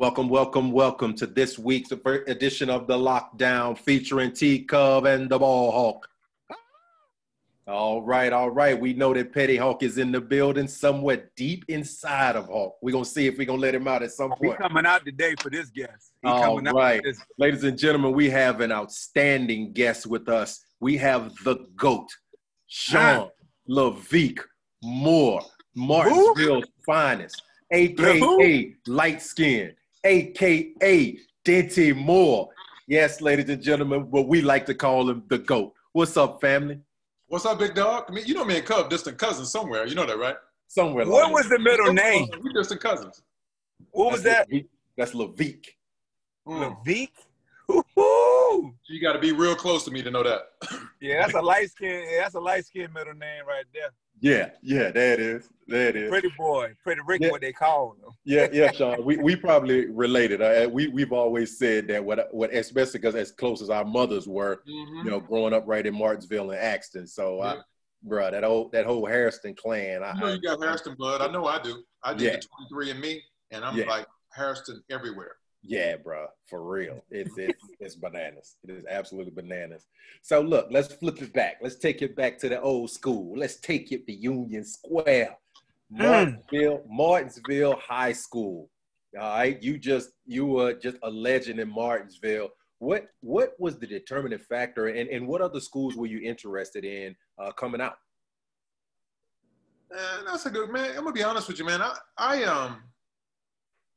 Welcome to this week's edition of The Lockdown featuring T-Cub and the Ball Hawk. All right. We know that Petty Hawk is in the building somewhere deep inside of Hawk. We're going to see if we're going to let him out at some point. He's coming out today for this guest. All right. Ladies and gentlemen, we have an outstanding guest with us. We have the GOAT, Shawn Moore, Martinsville's finest, a.k.a. light skin, a.k.a. Denty Moore. Yes, ladies and gentlemen, what we like to call him the GOAT. What's up, family? What's up, big dog? I mean, you know me and Cub distant cousins somewhere. You know that, right? Somewhere. What was the middle name? We distant cousins. What was that? That's Levique. Levique? You got to be real close to me to know that. Yeah, that's a light skin middle name right there. Yeah, that is. Pretty boy, pretty Ricky, yeah. What they call him. Yeah, Shawn. We probably related. We've always said that what especially because as close as our mothers were, growing up right in Martinsville and Axton. So, bro, that whole Harrison clan. I know you got Harrison blood. I know I do. I did the 23 and me, and I'm like Harrison everywhere. Yeah, bro, for real. It's bananas. It is absolutely bananas. So look, let's flip it back. Let's take it back to the old school. Let's take it to Union Square, Martinsville High School. All right, you were just a legend in Martinsville. What was the determining factor, and what other schools were you interested in coming out? That's a good man. I'm gonna be honest with you, man.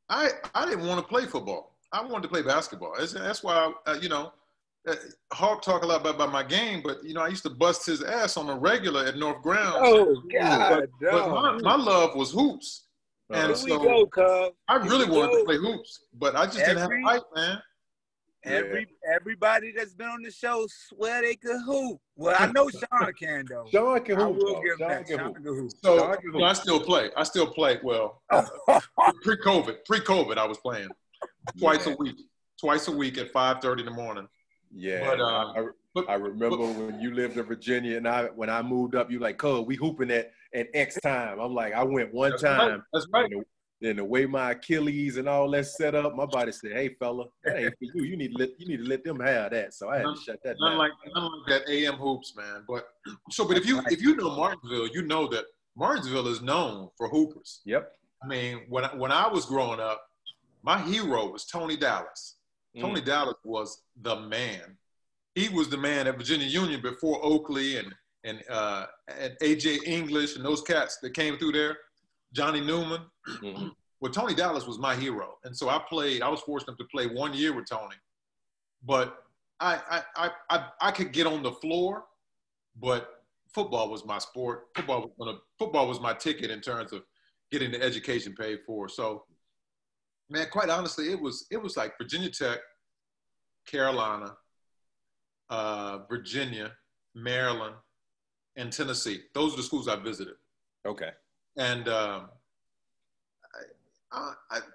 I didn't want to play football. I wanted to play basketball. That's why, Hawk talk a lot about my game, but, I used to bust his ass on a regular at North Grounds. Oh, God. But my love was hoops. And so I really wanted to play hoops, but I just didn't have a height, man. Everybody that's been on the show swear they could hoop. Well, I know Shawn can, though. Shawn can hoop. Shawn can hoop. So I still play. Well, pre-COVID, I was playing twice a week at 5:30 in the morning. Yeah, but I remember when you lived in Virginia, and when I moved up, you like, "Cuz, we hooping at X time." I'm like, I went one time. That's right. Then the way my Achilles and all that set up, my body said, "Hey, fella, that ain't for you. You need to let them have that." So I had to shut that down. None like that AM hoops, man. But if you know Martinsville, you know that Martinsville is known for hoopers. Yep. I mean, when I was growing up, my hero was Tony Dallas. Tony Dallas was the man. He was the man at Virginia Union before Oakley and AJ English and those cats that came through there. Johnny Newman. Well, Tony Dallas was my hero. And so I was fortunate to play 1 year with Tony. But I could get on the floor, but football was my sport. Football was my ticket in terms of getting the education paid for. So, man, quite honestly, it was like Virginia Tech, Carolina, Virginia, Maryland, and Tennessee. Those are the schools I visited. Okay. And I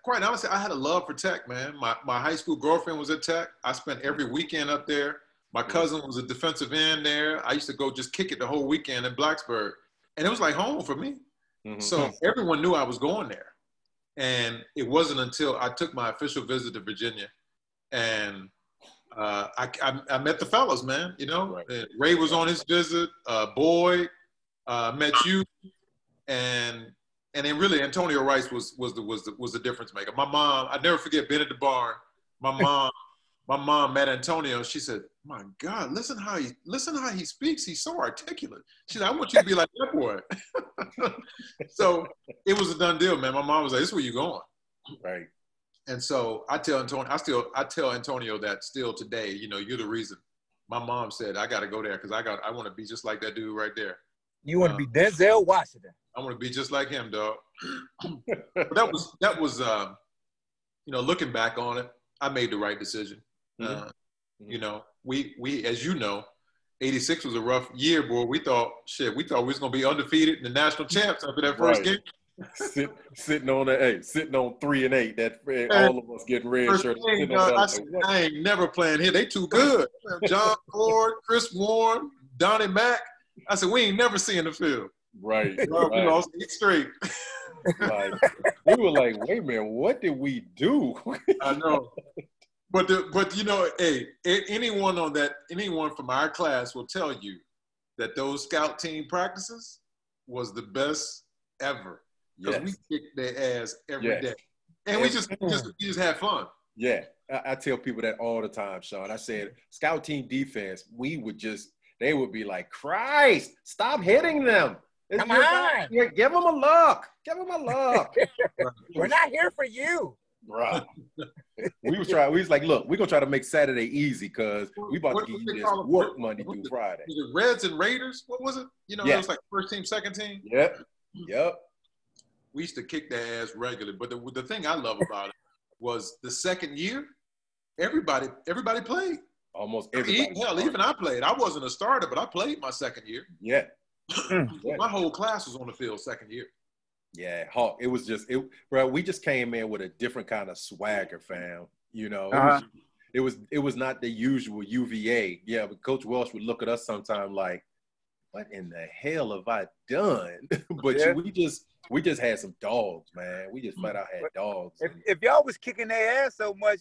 quite honestly, I had a love for Tech, man. My high school girlfriend was at Tech. I spent every weekend up there. My cousin was a defensive end there. I used to go just kick it the whole weekend in Blacksburg. And it was like home for me. So everyone knew I was going there. And it wasn't until I took my official visit to Virginia and I met the fellas, man. Right. Ray was on his visit, Boyd, met you. And then really Antonio Rice was the difference maker. My mom, I never forget being at the barn. My mom met Antonio. She said, "My God, listen how he speaks. He's so articulate." She said, "I want you to be like that boy." So it was a done deal, man. My mom was like, "This is where you going." Right. And so I tell Antonio that still today. You're the reason. My mom said I got to go there because I want to be just like that dude right there. You want to be Denzel Washington. I want to be just like him, dog. But that was looking back on it, I made the right decision. We as you know, 86 was a rough year, boy. We thought we was gonna be undefeated and the national champs after that first game. Sitting on 3-8. That all of us getting red shirts. I ain't never playing here. They too good. John Ford, Chris Warren, Donnie Mack. I said, we ain't never seeing the field. Right. We lost 8 straight. Right. we were like, wait a minute, what did we do? I know. But hey, anyone from our class will tell you that those scout team practices was the best ever. Because we kicked their ass every day. And we just had fun. Yeah. I tell people that all the time, Shawn. I said, scout team defense, they would be like, Christ, stop hitting them. Come on. Give them a look. Give them a look. We're not here for you. Right. We was like, look, we're going to try to make Saturday easy because we about to give you this work Monday through Friday. Was it Reds and Raiders? What was it? It was like first team, second team? Yep. We used to kick their ass regularly. But the thing I love about it was the second year, everybody played. Almost everybody. Hell, even I played. I wasn't a starter, but I played my second year. Yeah. My whole class was on the field second year. Yeah, Hawk. It was bro. We just came in with a different kind of swagger, fam. It was not the usual UVA. Yeah, but Coach Welsh would look at us sometime like, what in the hell have I done? But we just had some dogs, man. We just flat out had dogs. If y'all was kicking their ass so much,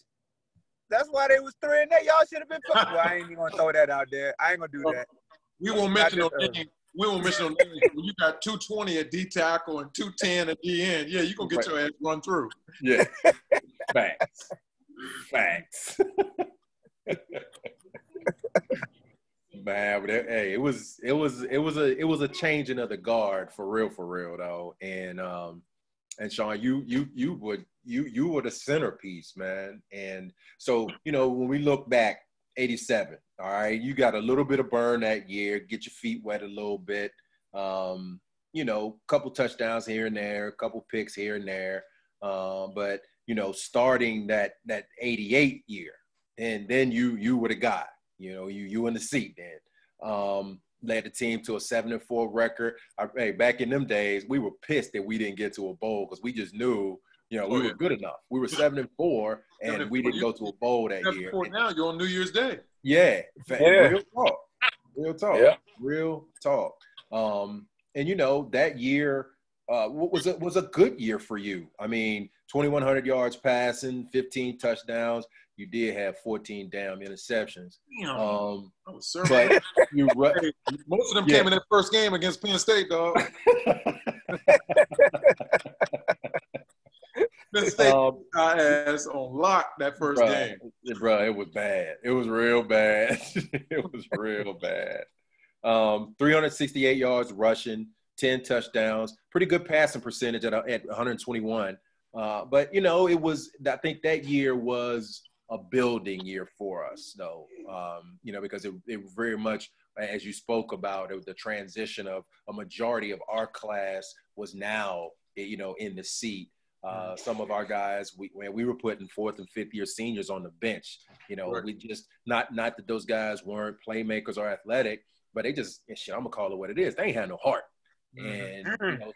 that's why they was 3-0. Y'all should have been fucking. Well, I ain't even gonna throw that out there. I ain't gonna do that. We won't mention no names. We won't mention no names. When you got 220 at D tackle and 210 at D end, yeah, you gonna get your ass run through. Yeah, facts. Man, but it was a changing of the guard for real though. And Shawn, you were the centerpiece, man. And so, when we look back, 87, all right, you got a little bit of burn that year, get your feet wet a little bit. Couple touchdowns here and there, a couple picks here and there. But starting that 88 year, and then you were the guy. You in the seat then. Led the team to a 7-4 record. Hey, back in them days, we were pissed that we didn't get to a bowl because we just knew, we were good enough. We were 7-4, and we didn't go to a bowl that year. Now you're on New Year's Day. Yeah. Real talk. Yeah. Real talk. And that year was a good year for you. I mean, 2,100 yards passing, 15 touchdowns. You did have 14 damn interceptions. But most of them came in that first game against Penn State, dog. Penn State got our ass on lock that first game. Bro, it was bad. It was real bad. 368 yards rushing, 10 touchdowns, pretty good passing percentage at 121. But I think that year was a building year for us, though, because it very much, as you spoke about, the transition of a majority of our class was now, in the seat. Some of our guys, we were putting 4th and 5th year seniors on the bench. We just not that those guys weren't playmakers or athletic, but they just, I'm gonna call it what it is. They ain't had no heart, and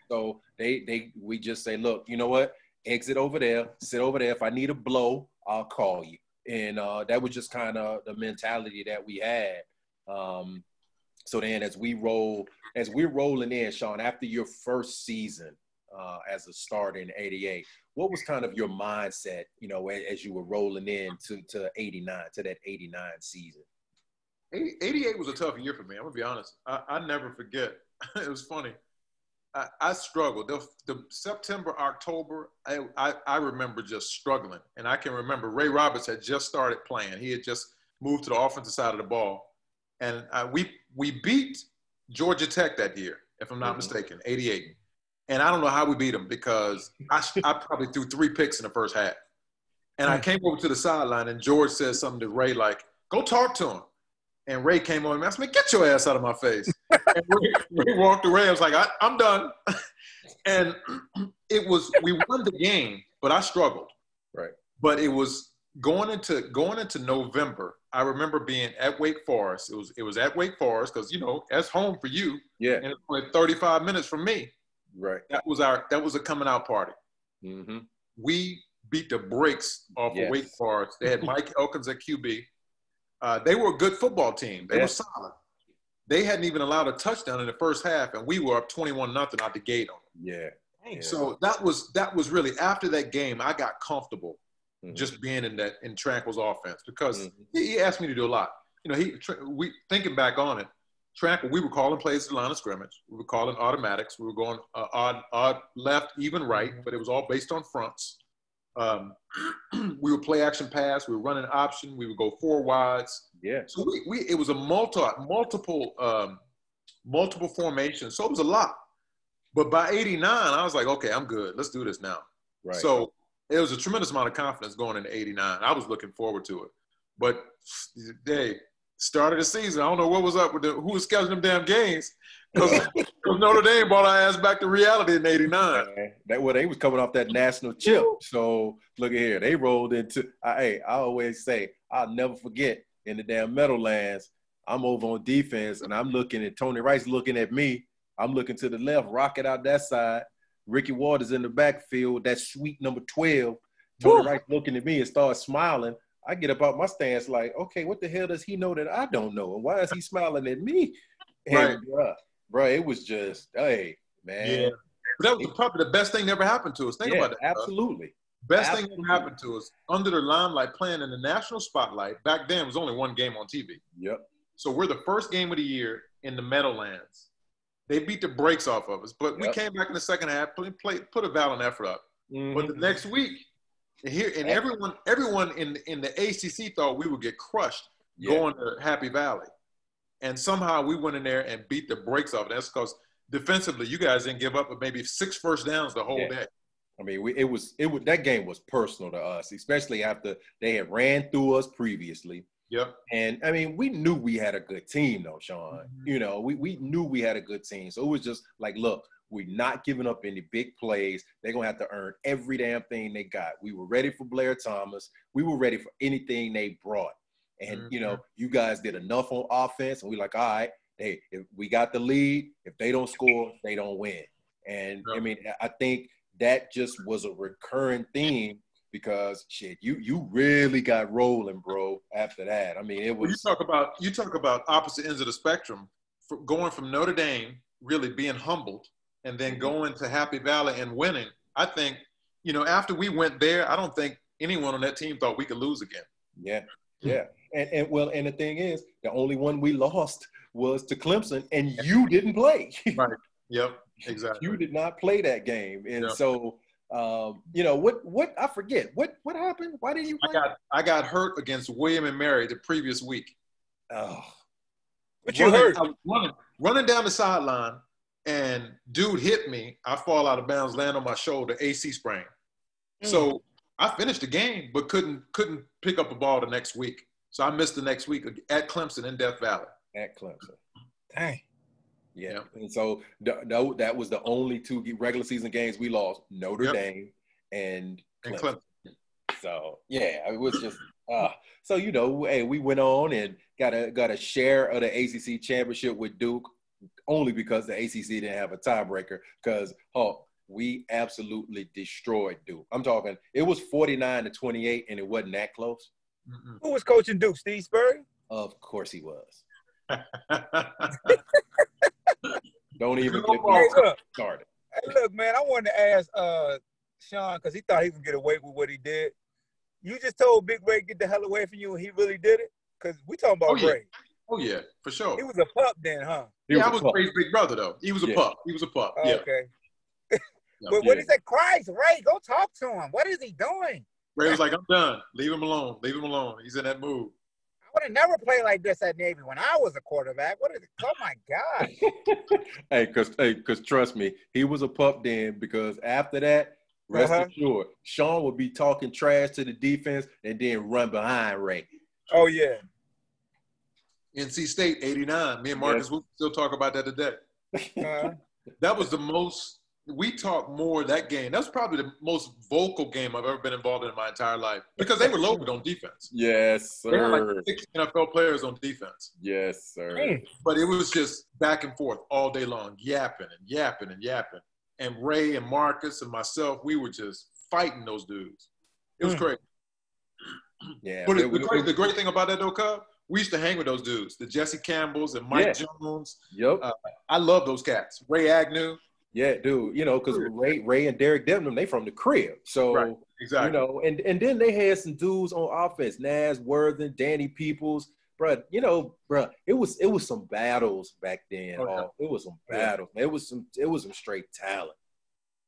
so we just say, look, you know what? Exit over there, sit over there. If I need a blow, I'll call you. And that was just kind of the mentality that we had. So then as we're rolling in, Shawn, after your first season as a starter in 88, what was kind of your mindset, as you were rolling in to 89, to that 89 season? 88 was a tough year for me. I'm going to be honest. I never forget. It was funny. I struggled. The September, October, I remember just struggling. And I can remember Ray Roberts had just started playing. He had just moved to the offensive side of the ball. And we beat Georgia Tech that year, if I'm not mistaken, 88. And I don't know how we beat them because I probably threw 3 picks in the first half. And I came over to the sideline, and George said something to Ray like, go talk to him. And Ray came on and asked me, get your ass out of my face. And Ray walked away. I was like, I'm done. And we won the game, but I struggled. Right. But it was going into November. I remember being at Wake Forest. It was at Wake Forest because, that's home for you. Yeah. And it's only 35 minutes from me. Right. That was a coming out party. Mm-hmm. We beat the brakes off of Wake Forest. They had Mike Elkins at QB. They were a good football team. They were solid. They hadn't even allowed a touchdown in the first half, and we were up 21-0 out the gate on them. Yeah. Yeah. So that was really after that game. I got comfortable just being in Tranquil's offense because he asked me to do a lot. You know, we thinking back on it, Tranquil, we were calling plays at the line of scrimmage. We were calling automatics. We were going odd left, even right, but it was all based on fronts. We would play action pass. We were running option. We would go 4 wides. Yeah. So it was a multiple formation. So it was a lot. But by 89, I was like, okay, I'm good. Let's do this now. Right. So it was a tremendous amount of confidence going into 89. I was looking forward to it. But they started the season. I don't know what was up with who was scheduling them damn games. Because Notre Dame brought our ass back to reality in 89. They was coming off that national chip. So look at here. They rolled into I always say, I'll never forget in the damn Meadowlands, I'm over on defense and I'm looking at Tony Rice looking at me. I'm looking to the left, rocket out that side. Ricky Waters in the backfield, that sweet number 12. Tony Rice looking at me and starts smiling. I get up out my stance like, okay, what the hell does he know that I don't know? And why is he smiling at me? Right. And, bro, it was just, hey, man. Yeah. But that was probably the best thing that ever happened to us. Think about that. Absolutely. Best thing that ever happened to us, under the limelight, playing in the national spotlight. Back then, it was only one game on TV. Yep. So we're the first game of the year in the Meadowlands. They beat the brakes off of us, but we came back in the second half, put a valiant effort up. But the next week, everyone in the ACC thought we would get crushed going to Happy Valley, and somehow we went in there and beat the brakes off. That's because defensively, you guys didn't give up but maybe 6 first downs the whole day. I mean, that game was personal to us, especially after they had ran through us previously. Yep. And, I mean, we knew we had a good team, though, Shawn. You know, we knew we had a good team. So it was just like, look, we're not giving up any big plays. They're going to have to earn every damn thing they got. We were ready for Blair Thomas. We were ready for anything they brought. And, you know, you guys did enough on offense. And we're like, all right, hey, if we got the lead, if they don't score, they don't win. And, I mean, I think that just was a recurring theme. Because shit, you really got rolling, bro. After that, I mean, it was. You talk about opposite ends of the spectrum. Going from Notre Dame really being humbled, and then going to Happy Valley and winning. I think, you know, after we went there, I don't think anyone on that team thought we could lose again. Yeah. And the thing is, the only one we lost was to Clemson, and you didn't play. Right. Yep. Exactly. You did not play that game, and so. You know what? I forget what happened. Why didn't you play? I got hurt against William and Mary the previous week. Oh, what you hurt? I was running down the sideline, and dude hit me. I fall out of bounds, land on my shoulder, AC sprain. So I finished the game, but couldn't pick up a ball the next week. So I missed the next week at Clemson in Death Valley. At Clemson. Dang. Yeah, and so that was the only 2 regular season games we lost: Notre Dame and Clemson. So yeah, it was just so you know, hey, we went on and got a share of the ACC championship with Duke, only because the ACC didn't have a tiebreaker. Because we absolutely destroyed Duke. I'm talking, it was 49-28, and it wasn't that close. Who was coaching Duke? Steve Spurrier? Of course he was. Don't even get me started. Hey, look, man, I wanted to ask Shawn, because he thought he could get away with what he did. You just told Big Ray get the hell away from you, and he really did it? Because we talking about Ray. Oh, yeah, for sure. He was a pup then, huh? I was Ray's big brother, though. He was a pup. He was a pup. Oh, okay. But what he said, Christ, Ray, go talk to him. What is he doing? Ray was like, I'm done. Leave him alone. Leave him alone. He's in that mood. I would have never played like this at Navy when I was a quarterback. What is it? Oh, my God. Because trust me, he was a pup then, because after that, rest assured, Shawn would be talking trash to the defense and then run behind Ray. Oh, yeah. NC State, 89. Me and Marcus will still talk about that today. That was the most – we talked more that game. That's probably the most vocal game I've ever been involved in my entire life, because they were loaded on defense. Yes, sir. They had like 6 NFL players on defense. Yes, sir. But it was just back and forth all day long, yapping and yapping and yapping. And Ray and Marcus and myself, we were just fighting those dudes. It was crazy. Yeah. But the great thing about that, though, Cub, we used to hang with those dudes, the Jesse Campbells and Mike Jones. Yep. I love those cats. Ray Agnew. Yeah, dude. You know, because Ray and Derek Devlin, they from the crib. So, Right. Exactly. you know, and then they had some dudes on offense, Nas Worthen, Danny Peoples. Bruh, you know, it was some battles back then. It was some battles. Yeah. It was some straight talent.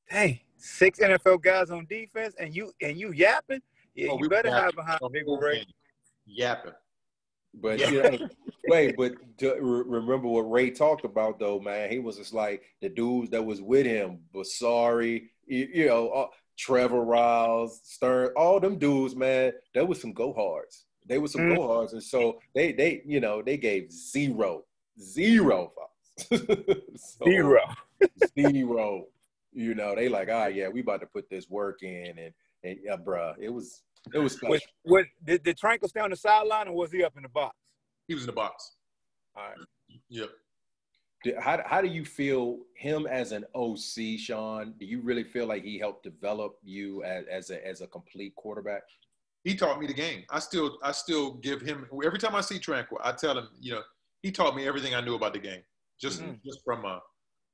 Hey, 6 NFL guys on defense, and you yapping. Yeah, you better have behind Big Ray. Yapping. But you know, but to remember what Ray talked about though, man. He was just like the dudes that was with him, Basari, you know, Trevor Riles, Stern, all them dudes, man. There was some go hards. They were some go hards, and so they you know they gave zero so, zero. You know, they like, yeah, we about to put this work in, and yeah, bruh, it was special. Did Trankel stay on the sideline, or was he up in the box? He was in the box. All right. Yep. How do you feel him as an OC, Shawn? Do you really feel like he helped develop you as a complete quarterback? He taught me the game. I still give him, every time I see Tranquil, I tell him, you know, he taught me everything I knew about the game. Just from an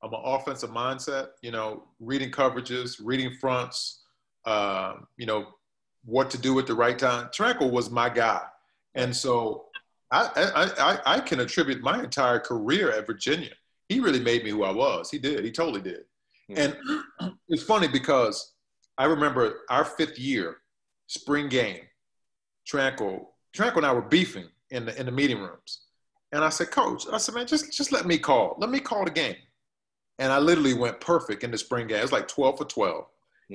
offensive mindset, you know, reading coverages, reading fronts, you know, what to do at the right time. Tranquil was my guy. And so I can attribute my entire career at Virginia. He really made me who I was. He did. He totally did. And it's funny because I remember our 5th year, spring game, Tranquil and I were beefing in the meeting rooms. And I said, Coach, man, just let me call. Let me call the game. And I literally went perfect in the spring game. It was like 12 for 12.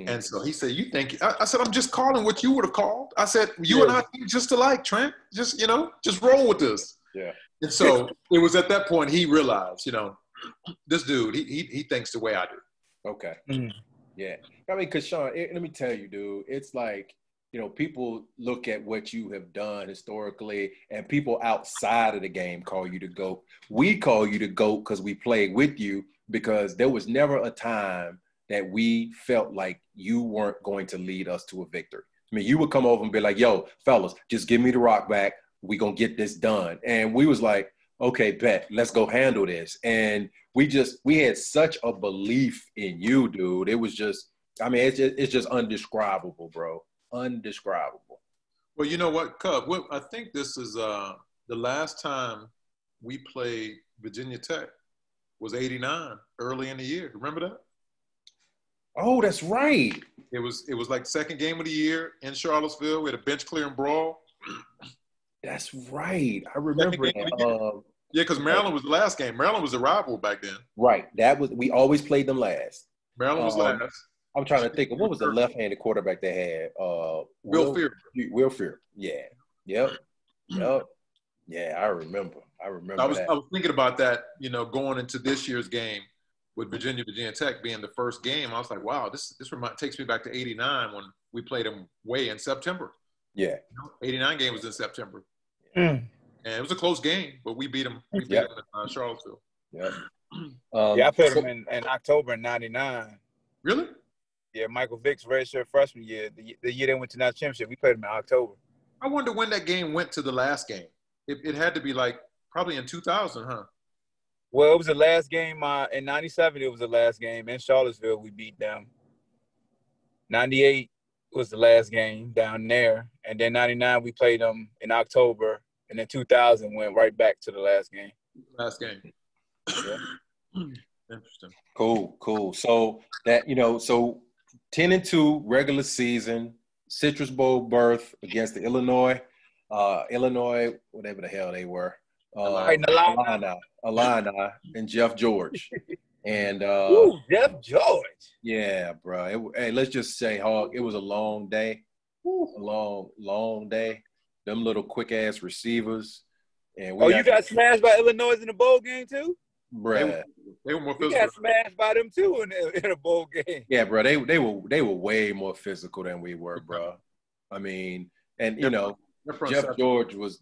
And so he said, you think – I said, I'm just calling what you would have called. I said, you and I think just alike, Trent. Just, you know, just roll with this. Yeah. And so it was at that point he realized, you know, this dude, he thinks the way I do. Okay. Yeah. I mean, because, Shawn, let me tell you, dude, it's like, you know, people look at what you have done historically, and people outside of the game call you the GOAT. We call you the GOAT because we played with you, because there was never a time that we felt like you weren't going to lead us to a victory. I mean, you would come over and be like, yo, fellas, just give me the rock back. We're going to get this done. And we was like, okay, bet, let's go handle this. And we had such a belief in you, dude. It was just, I mean, it's just undescribable, bro. Undescribable. Well, you know what, Cub? I think this is the last time we played Virginia Tech was 89, early in the year. Remember that? Oh, that's right. It was like second game of the year in Charlottesville. We had a bench clearing brawl. That's right. I remember that. Yeah, because Maryland was the last game. Maryland was the rival back then. Right. We always played them last. Maryland was last. I'm trying to think of what was the left-handed quarterback they had. Will Fear. Will Fear. Yeah. Yep. Yeah, I remember. I was thinking about that, you know, going into this year's game with Virginia Tech being the first game. I was like, wow, this takes me back to 89 when we played them way in September. Yeah. 89 game was in September. And it was a close game, but we beat them. We beat them in Charlottesville. Yeah. I played them in October in 99. Really? Yeah, Michael Vick's redshirt freshman year, the year they went to national championship, we played them in October. I wonder when that game went to the last game. It had to be like probably in 2000, huh? Well, it was the last game in 97. It was the last game in Charlottesville. We beat them. 98 was the last game down there, and then 99 we played them in October, and then 2000 went right back to the last game. Last game. Yeah. Interesting. Cool. So that, you know, 10-2 regular season, Citrus Bowl berth against the Illinois, whatever the hell they were. Illini and Jeff George. And Jeff George. Yeah, bro. Hey, let's just say, Hog, it was a long day. A long day. Them little quick ass receivers. And you got smashed by Illinois in the bowl game too? Bruh. They were more physical. You got smashed by them too in a bowl game. Yeah, bro. They were way more physical than we were, bro. I mean, and you know, Jeff George was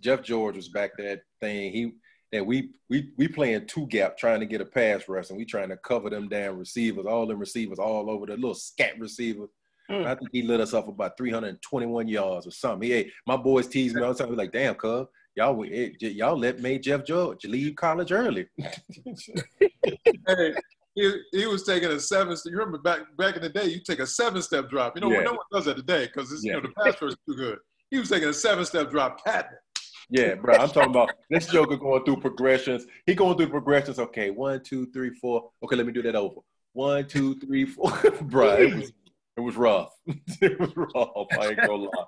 back to that thing. We playing two gap trying to get a pass rush, and we trying to cover them damn receivers, all them receivers all over the little scat receiver. I think he lit us up about 321 yards or something. My boys teased me all the time. Like, damn, cuz, y'all made Jeff George leave college early. Hey, he was taking a 7-step. You remember back in the day, you take a 7-step drop. No one does that today because the pass rush is too good. He was taking a 7-step drop, patting it. Yeah, bro. I'm talking about this joker going through progressions. He going through progressions. Okay, 1, 2, 3, 4. Okay, let me do that over. 1, 2, 3, 4. Bro, it was rough. It was rough. I ain't gonna lie.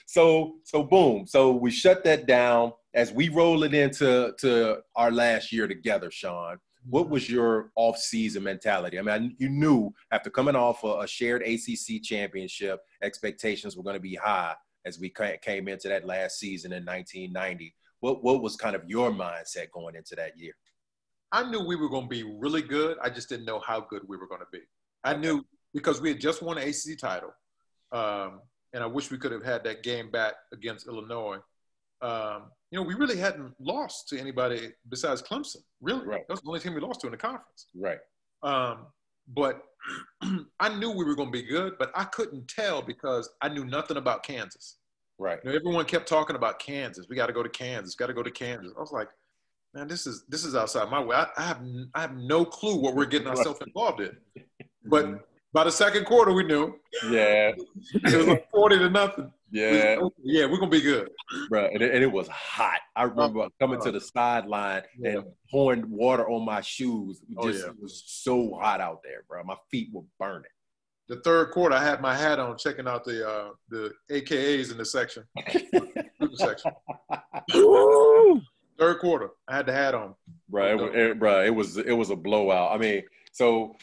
So boom. So we shut that down as we roll it into our last year together, Shawn. What was your off-season mentality? I mean, you knew after coming off a shared ACC championship, expectations were going to be high as we came into that last season in 1990. What was kind of your mindset going into that year? I knew we were going to be really good. I just didn't know how good we were going to be. I knew because we had just won an ACC title, and I wish we could have had that game back against Illinois. We really hadn't lost to anybody besides Clemson, really. Right. That's the only team we lost to in the conference. Right. But I knew we were going to be good, but I couldn't tell because I knew nothing about Kansas. Right. Everyone kept talking about Kansas. We got to go to Kansas. Got to go to Kansas. I was like, man, this is outside my way. I have no clue what we're getting ourselves involved in. But by the second quarter, we knew. Yeah. It was like 40-0. Yeah. We're going to be good. Bro, and it was hot. I remember coming to the sideline and pouring water on my shoes. It was so hot out there, bro. My feet were burning. The third quarter, I had my hat on, checking out the AKAs in the section. Third quarter, I had the hat on. Bro, it was a blowout. I mean, so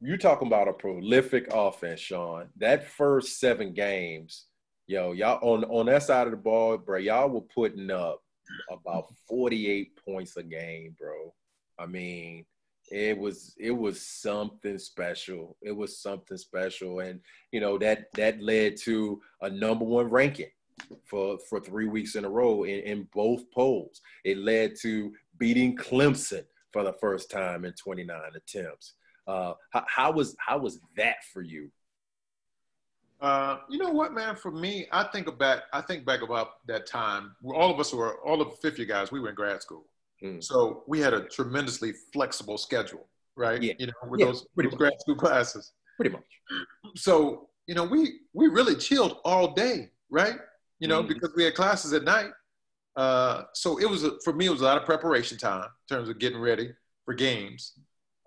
you talking about a prolific offense, Shawn. That first 7 games, y'all on that side of the ball, bro, y'all were putting up about 48 points a game, bro. I mean, it was something special. It was something special. And, that led to a number 1 ranking for 3 weeks in a row in both polls. It led to beating Clemson for the first time in 29 attempts. How was that for you? You know what, man? For me, I think back about that time. All of the fifth year guys, we were in grad school. So we had a tremendously flexible schedule, right? Yeah. With those grad school classes. Pretty much. So, we really chilled all day, right? Because we had classes at night. So for me, it was a lot of preparation time in terms of getting ready for games.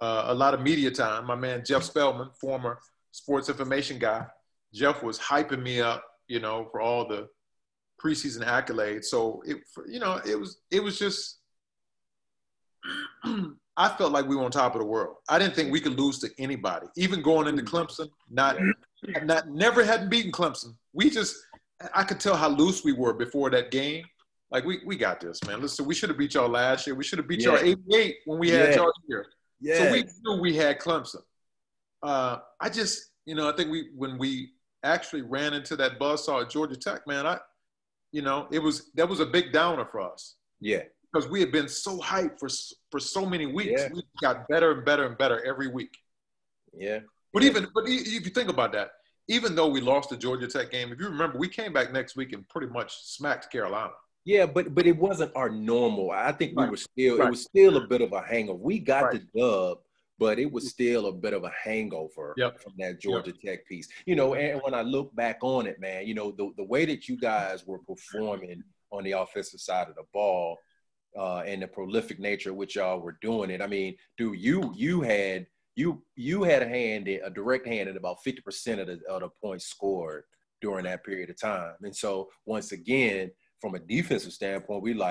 A lot of media time. My man, Jeff Spellman, former sports information guy, Jeff was hyping me up, for all the preseason accolades. So it was just, I felt like we were on top of the world. I didn't think we could lose to anybody, even going into Clemson. Never hadn't beaten Clemson. I could tell how loose we were before that game. Like we got this, man. Listen, we should have beat y'all last year. We should have beat y'all 8-8 when we had y'all here. Yeah. So we knew we had Clemson. I think when we actually ran into that buzzsaw at Georgia Tech, man, that was a big downer for us. Yeah. Because we had been so hyped for so many weeks. Yeah. We got better and better and better every week. Yeah. But if you think about that, even though we lost the Georgia Tech game, if you remember, we came back next week and pretty much smacked Carolina. Yeah, but it wasn't our normal. I think we were still it was still a bit of a hangover. We got the dub, but it was still a bit of a hangover from that Georgia Tech piece. And when I look back on it, man, the way that you guys were performing on the offensive side of the ball, and the prolific nature of which y'all were doing it. I mean, dude, you had a direct hand in about 50% of the points scored during that period of time. And so once again, from a defensive standpoint,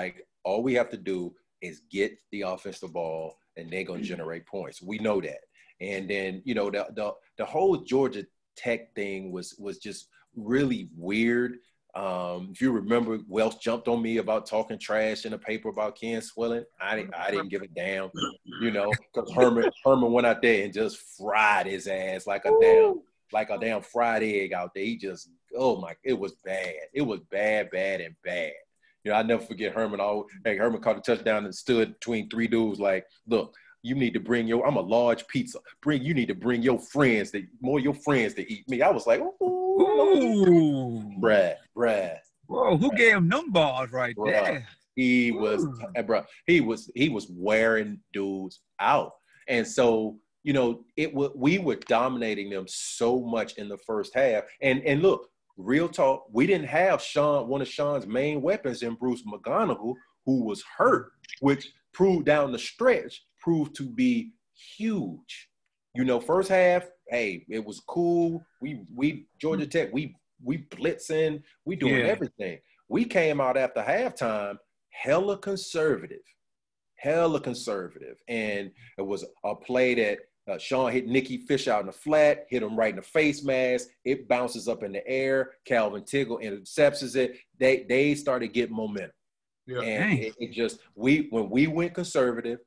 all we have to do is get the offensive ball and they're going to generate points. We know that. And then, the whole Georgia Tech thing was just really weird. If you remember, Welch jumped on me about talking trash in the paper about Ken Swilling. I didn't give a damn, because Herman went out there and just fried his ass like a damn fried egg out there. He just, it was bad. It was bad, and bad. I never forget Herman. Herman caught a touchdown and stood between 3 dudes like, look, you need to I'm a large pizza. You need to bring your friends to eat me. I was like, ooh. Brad. Whoa, who gave him them balls right there? He was wearing dudes out. And so, we were dominating them so much in the first half. And look, real talk, we didn't have one of Sean's main weapons in Bruce McGonigal, who was hurt, which proved down the stretch, proved to be huge. First half, hey, it was cool. We Georgia Tech, we blitzing, we doing everything. We came out after halftime hella conservative. And it was a play that Sean hit Nicky Fish out in the flat, hit him right in the face mask. It bounces up in the air. Calvin Tiggle intercepts it. They started getting momentum. Yeah. And it just, when we went conservative,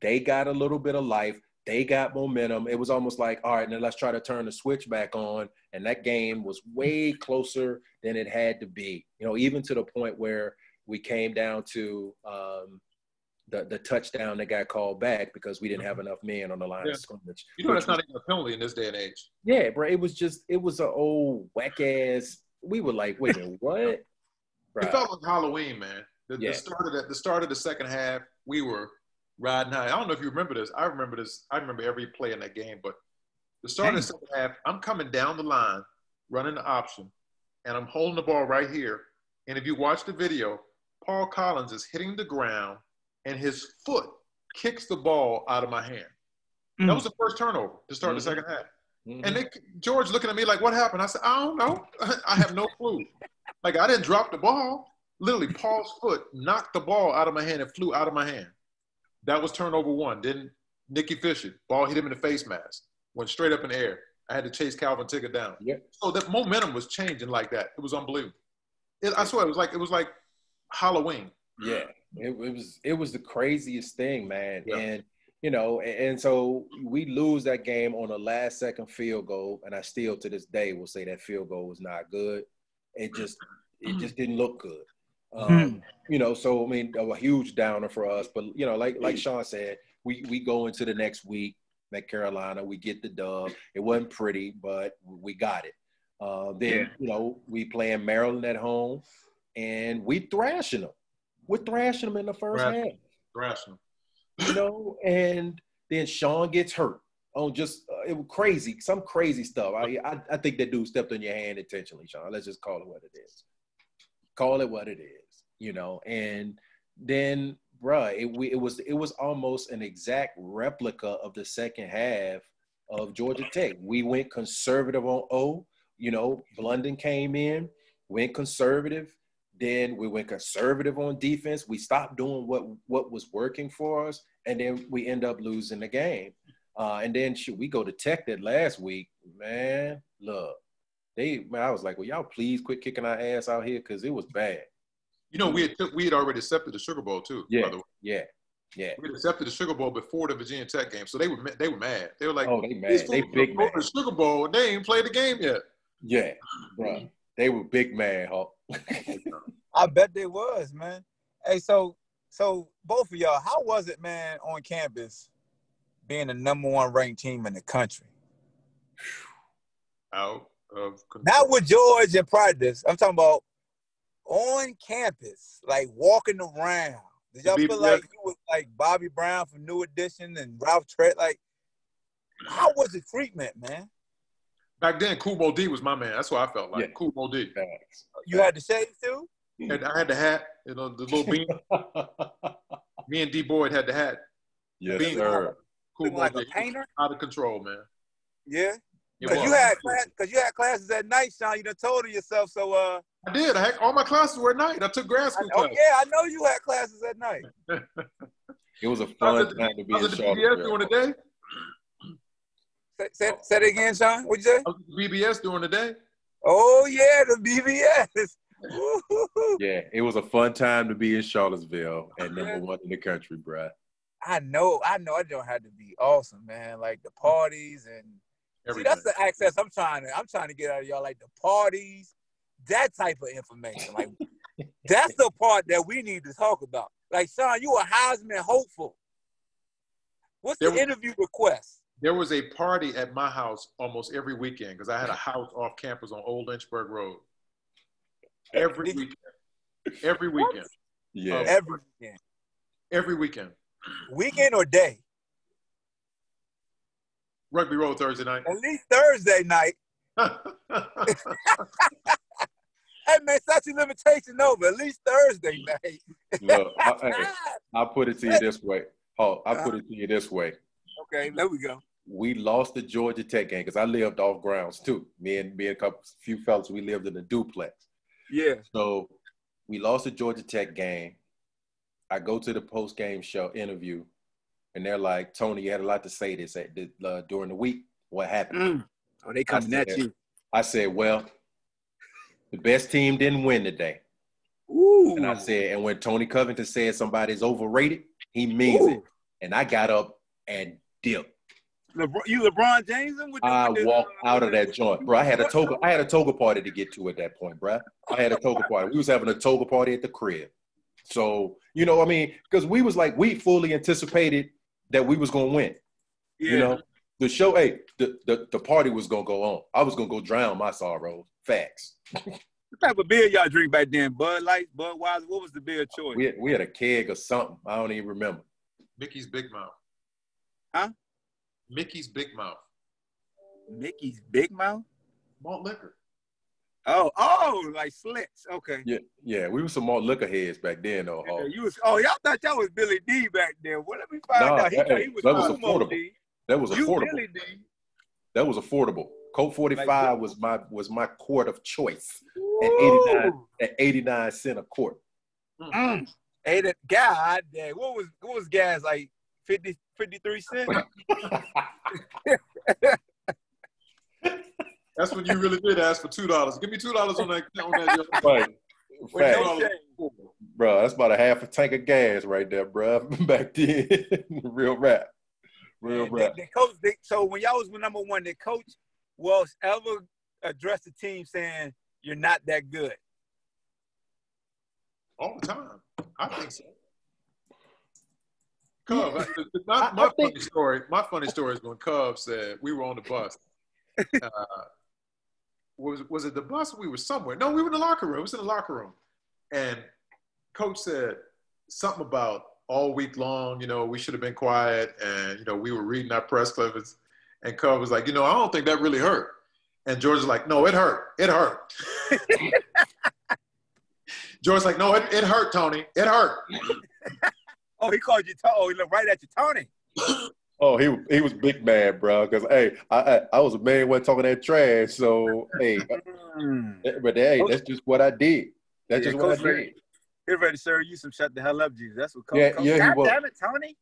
they got a little bit of life. They got momentum. It was almost like, all right, now let's try to turn the switch back on. And that game was way closer than it had to be. Even to the point where we came down to the touchdown that got called back because we didn't have enough men on the line of scrimmage. That's not even a penalty in this day and age. Yeah, bro. It was an old whack ass. We were like, wait a minute, what? Bro. It felt like Halloween, man. The start of the second half, we were riding high. I don't know if you remember this. I remember this. I remember every play in that game. But the start of the second half, I'm coming down the line, running the option, and I'm holding the ball right here. And if you watch the video, Paul Collins is hitting the ground, and his foot kicks the ball out of my hand. That was the first turnover to start the second half. And George looking at me like, what happened? I said, I don't know. I have no clue. Like, I didn't drop the ball. Literally, Paul's foot knocked the ball out of my hand and flew out of my hand. That was turnover one. Then Nicky Fisher, ball hit him in the face mask, went straight up in the air. I had to chase Calvin Tigger down. Yep. So that momentum was changing like that. It was unbelievable. I swear, it was like Halloween. Yeah, it was the craziest thing, man. Yeah. And and so we lose that game on a last-second field goal, and I still to this day will say that field goal was not good. It just didn't look good. So I mean, a huge downer for us. But like Shawn said, we go into the next week at Carolina, we get the dub. It wasn't pretty, but we got it. Then we playing Maryland at home, and we thrashing them. We're thrashing them in the first half. Thrashing them. And then Sean gets hurt on just it was crazy, some crazy stuff. I think that dude stepped on your hand intentionally, Sean. Let's just call it what it is. Call it what it is, And then, bruh, it was almost an exact replica of the second half of Georgia Tech. We went conservative on O. Blunden came in, went conservative. Then we went conservative on defense. We stopped doing what was working for us, and then we end up losing the game. And then we go to Tech that last week, man. Look, I was like, well, y'all please quit kicking our ass out here because it was bad. We had already accepted the Sugar Bowl too. Yeah, by the way. Yeah. We had accepted the Sugar Bowl before the Virginia Tech game, so they were mad. They were like, oh, they mad. They big mad. The Sugar Bowl, and they ain't played the game yet. Yeah, bro. They were big mad, Hawk. I bet they was, man. Hey, so both of y'all, how was it, man, on campus being the #1 ranked team in the country? Out of control. Not with George and practice. I'm talking about on campus, like walking around. Did y'all feel like you was like Bobby Brown from New Edition and Ralph Trett? Like, how was the treatment, man? Back then, Kool Moe Dee was my man. That's what I felt like. Yeah. Kool Moe Dee. You had the shave too? I had the hat, the little bean. Me and D Boyd had the hat. Yes, sir. Kool Moe like Dee. A painter? Out of control, man. Yeah. Because you had classes at night, Sean. You done told on yourself, so I did. All my classes were at night. I took grad school classes. Yeah, I know you had classes at night. It was a fun time to be in Charlotte. BBS during the day. Say it again, Sean. What'd you say? I was BBS during the day. Oh yeah, the BBS. Yeah, it was a fun time to be in Charlottesville and #1 in the country, bruh. I know. It don't have to be awesome, man. Like the parties and see, that's the access I'm trying to get out of y'all. Like the parties, that type of information. Like that's the part that we need to talk about. Like Sean, you a Heisman hopeful. What's the interview request? There was a party at my house almost every weekend because I had a house off campus on Old Lynchburg Road. Every weekend. Every weekend. Yeah. Every weekend. Every weekend. Weekend or day? Rugby Road Thursday night. At least Thursday night. Hey, man, statute limitation over. At least Thursday night. Look, I'll put it to you this way. Oh, I'll put it to you this way. Okay, there we go. We lost the Georgia Tech game because I lived off grounds too. Me and a few fellas, we lived in a duplex. Yeah. So we lost the Georgia Tech game. I go to the post-game show interview, and they're like, Tony, you had a lot to say during the week. What happened? Oh, they coming at you. I said, well, the best team didn't win today. Ooh. And I said, and when Tony Covington said somebody's overrated, he means it. And I got up and dipped. You LeBron James? I walked out of that joint, bro. I had a toga party to get to at that point, bro. I had a toga party. We was having a toga party at the crib. So, you know what I mean? Because we was like, we fully anticipated that we was going to win. Yeah. You know? The show, the party was going to go on. I was going to go drown my sorrows. Facts. What type of beer y'all drink back then? Bud Light, Budweiser? What was the beer choice? We had a keg or something. I don't even remember. Mickey's Big Mouth. Huh? Mickey's Big Mouth. Mickey's Big Mouth? Malt liquor. Oh, like Slits. Okay. Yeah. We were some malt liquor heads back then, though. Yeah, y'all thought y'all was Billy D back then. Well, let me find out. He was affordable. D. That was affordable. Billy D. That was affordable. Coke 45 was my quart of choice at 89 cents a quart. God damn. What was gas like 53 cents? That's when you really did ask for $2. Give me $2 on that. Right. Bro, that's about a half a tank of gas right there, bro. Back then. Real rap. So when y'all was number one, did Coach Wells ever address the team saying you're not that good? All the time. I think so. Cub, my funny story is when Cub said we were on the bus. Was it the bus? We were somewhere. No, we were in the locker room. It was in the locker room. And Coach said something about all week long, we should have been quiet. And, we were reading our press clippings. And Cub was like, I don't think that really hurt. And George was like, no, it hurt. It hurt. George's like, no, it hurt, Tony. It hurt. Oh, he called you Tony. Oh, he looked right at you, Tony. Oh, he was big mad, bro. Because I was a man wasn't talking that trash. So that's just what I did. That's just what I did. He's ready to serve you some shut the hell up, Jesus. That's what Coach. Yeah, God damn it, Tony.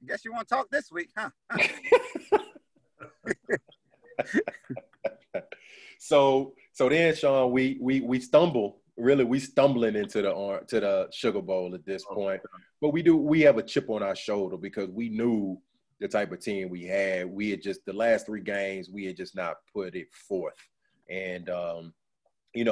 Guess you want to talk this week, huh? So then, Shawn, we stumble. Really, we stumbling into the Sugar Bowl at this point. But we have a chip on our shoulder because we knew the type of team we had. We had just the last 3 games we had just not put it forth, and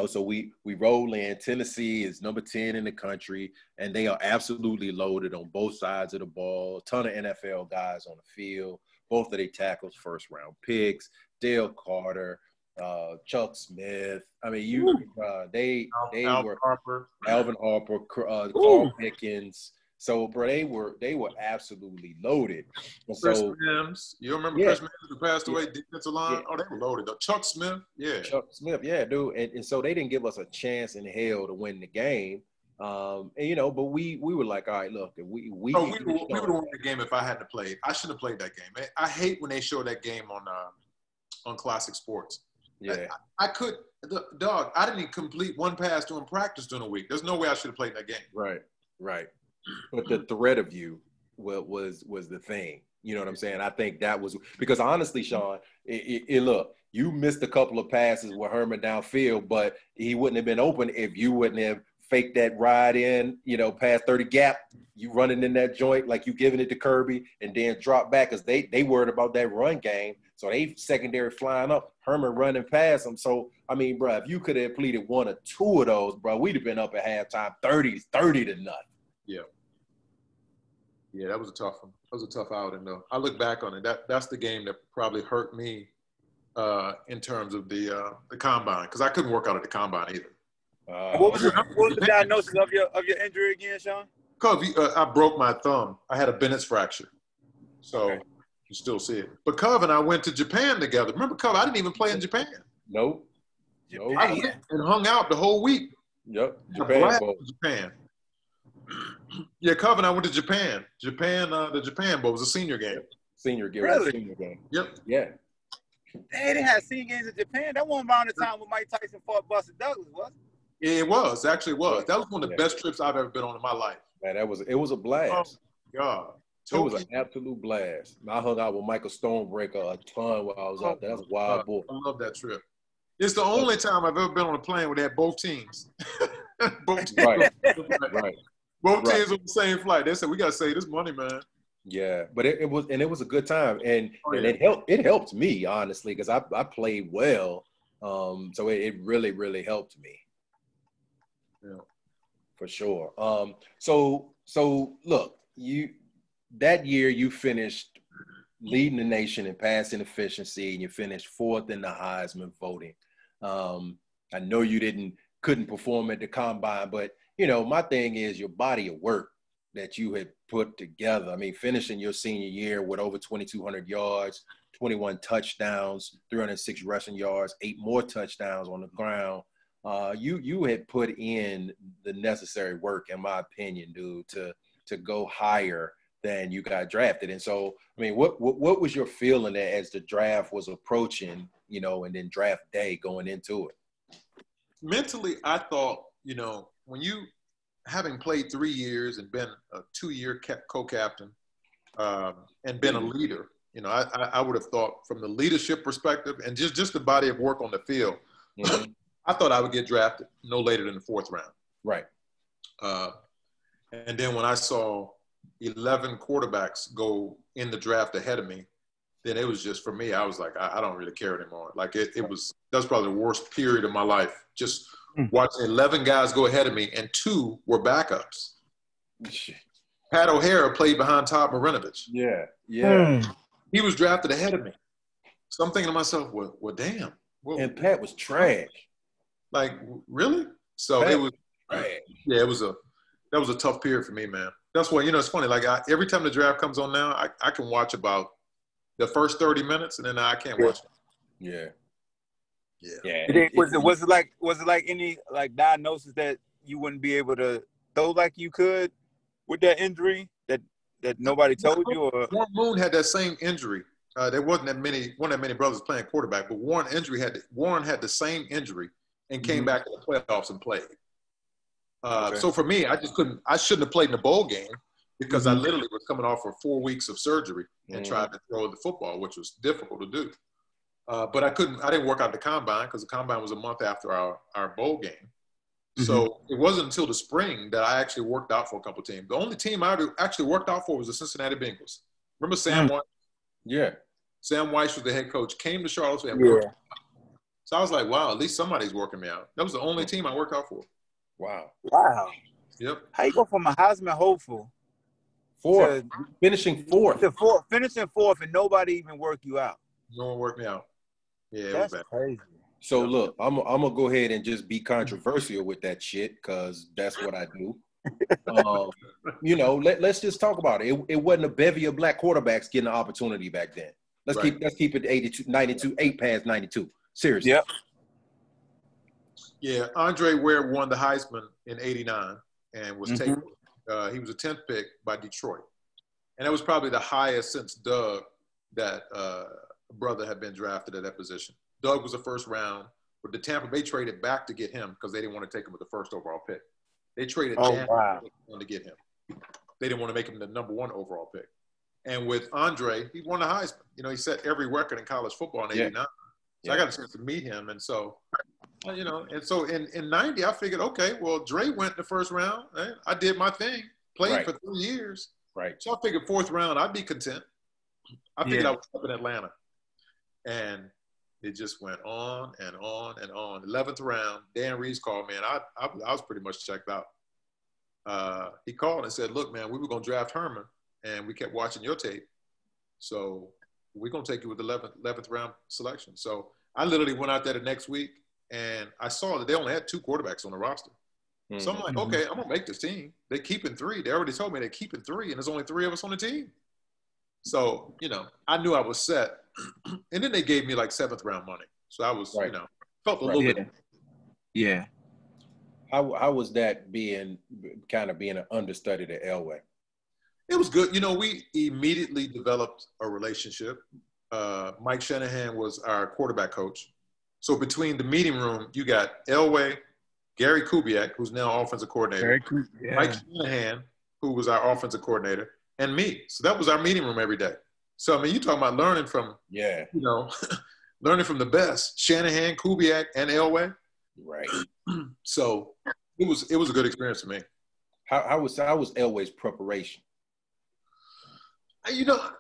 so we roll in. Tennessee is number 10 in the country, and they are absolutely loaded on both sides of the ball. A ton of NFL guys on the field. Both of their tackles, first-round picks. Dale Carter, Chuck Smith. I mean, Alvin Harper, Carl Pickens. So, bro, they were absolutely loaded. And Chris Mims. You remember Chris Mims who passed away defensive line? Yeah. Oh, they were loaded. Chuck Smith, yeah. Chuck Smith, yeah, dude. And so they didn't give us a chance in hell to win the game. But we were like, all right, look, we would have won the game if I hadn't played. I shouldn't have played that game. I hate when they show that game on Classic Sports. Yeah. I didn't even complete one pass during practice during the week. There's no way I should have played that game. Right. But the threat of you was the thing. You know what I'm saying? I think that was because honestly, Shawn, look, you missed a couple of passes with Herman downfield, but he wouldn't have been open if you wouldn't have faked that ride in, past 30 gap, you running in that joint like you giving it to Kirby and then drop back because they worried about that run game. So they secondary flying up, Herman running past them. So, I mean, bro, if you could have completed 1 or 2 of those, bro, we'd have been up at halftime 30 to nothing. Yeah. Yeah, that was a tough one. That was a tough outing, though. I look back on it. That's the game that probably hurt me in terms of the combine because I couldn't work out at the combine either. What was the diagnosis of your injury again, Shawn? Because I broke my thumb. I had a Bennett's fracture. So You still see it. But Cub and I went to Japan together. Remember Cub? I didn't even play in Japan. Nope. I went and hung out the whole week. Yep. Japan. Yeah, Cub and I went to Japan. The Japan Bowl was a senior game. Senior game. Really? Senior game. Yep. Yeah. They had senior games in Japan. That wasn't around the time when Mike Tyson fought Buster Douglas, was it? It was. Actually, it was. That was one of the best trips I've ever been on in my life. Man, it was a blast. Oh, God. It was an absolute blast. I hung out with Michael Stonebreaker a ton while I was out there. That's a wild boy. I love that trip. It's the only time I've ever been on a plane where they had both teams. Both teams. Right. Both teams on the same flight. They said, we got to save this money, man. Yeah, but it was a good time. And it helped me, honestly, because I played well. So it really, really helped me. Yeah. For sure. So look, that year you finished leading the nation in passing efficiency, and you finished 4th in the Heisman voting. I know you couldn't perform at the combine, but my thing is your body of work that you had put together. I mean, finishing your senior year with over 2,200 yards, 21 touchdowns, 306 rushing yards, 8 more touchdowns on the ground. You had put in the necessary work, in my opinion, dude, to go higher than you got drafted. And so, I mean, what was your feeling as the draft was approaching, and then draft day going into it? Mentally, I thought, when you, having played 3 years and been a 2-year co-captain and been a leader, I would have thought from the leadership perspective and just the body of work on the field, I thought I would get drafted no later than the 4th round. Right. And then when I saw 11 quarterbacks go in the draft ahead of me, then it was just, for me, I was like, I don't really care anymore. Like that was probably the worst period of my life. Just watching 11 guys go ahead of me, and 2 were backups. Pat O'Hara played behind Todd Marinovich. Yeah. He was drafted ahead of me. So I'm thinking to myself, well damn. Well, and Pat was trash. Like, really? So Pat it was trash. Yeah, that was a tough period for me, man. That's why, it's funny. Like, every time the draft comes on now, I can watch about the first 30 minutes, and then I can't watch it. Yeah. Was it like any diagnosis that you wouldn't be able to throw like you could with that injury that nobody told you? Or Warren Moon had that same injury. There wasn't that many brothers playing quarterback, but Warren had the same injury and came back to the playoffs and played. So for me, I shouldn't have played in the bowl game because I literally was coming off for 4 weeks of surgery and tried to throw the football, which was difficult to do. But I didn't work out the combine because the combine was a month after our bowl game. So it wasn't until the spring that I actually worked out for a couple of teams. The only team I actually worked out for was the Cincinnati Bengals. Remember Sam White? Yeah. Sam Weiss was the head coach, came to Charlottesville and worked. So I was like, wow, at least somebody's working me out. That was the only team I worked out for. Wow. Yep. How you go from a Heisman hopeful finishing fourth and nobody even work you out? No one worked me out. Yeah, that's it was bad. crazy. So look, I'm gonna go ahead and just be controversial with that shit because that's what I do. Let's just talk about it. It wasn't a bevy of black quarterbacks getting an opportunity back then. Let's keep it 82, 92, 8 past 92. Seriously. Yep. Yeah, Andre Ware won the Heisman in '89 and was taken. He was a 10th pick by Detroit, and that was probably the highest since Doug that brother had been drafted at that position. Doug was the first round, but the Tampa Bay traded back to get him because they didn't want to take him with the first overall pick. They traded down to get him. They didn't want to make him the number 1 overall pick. And with Andre, he won the Heisman. He set every record in college football in '89. So I got a chance to meet him. And so, and so in 90, I figured, okay, well, Dre went in the first round. Right? I did my thing, played for 3 years. Right. So I figured 4th round, I'd be content. I figured I was up in Atlanta. And it just went on and on and on. 11th round, Dan Reeves called me, and I was pretty much checked out. He called and said, look, man, we were going to draft Herman, and we kept watching your tape. So we're going to take you with the 11th round selection. So I literally went out there the next week, and I saw that they only had 2 quarterbacks on the roster. So I'm like, okay, I'm going to make this team. They're keeping 3. They already told me they're keeping 3, and there's only 3 of us on the team. So, I knew I was set. And then they gave me like 7th round money. So I was, felt a little bit. Yeah. How was that being an understudy to Elway? It was good. We immediately developed a relationship. Mike Shanahan was our quarterback coach. So between the meeting room, you got Elway, Gary Kubiak, who's now offensive coordinator, Mike Shanahan, who was our offensive coordinator, and me. So that was our meeting room every day. So, I mean, you talking about learning from, learning from the best, Shanahan, Kubiak, and Elway. Right. So it was a good experience for me. How was Elway's preparation? The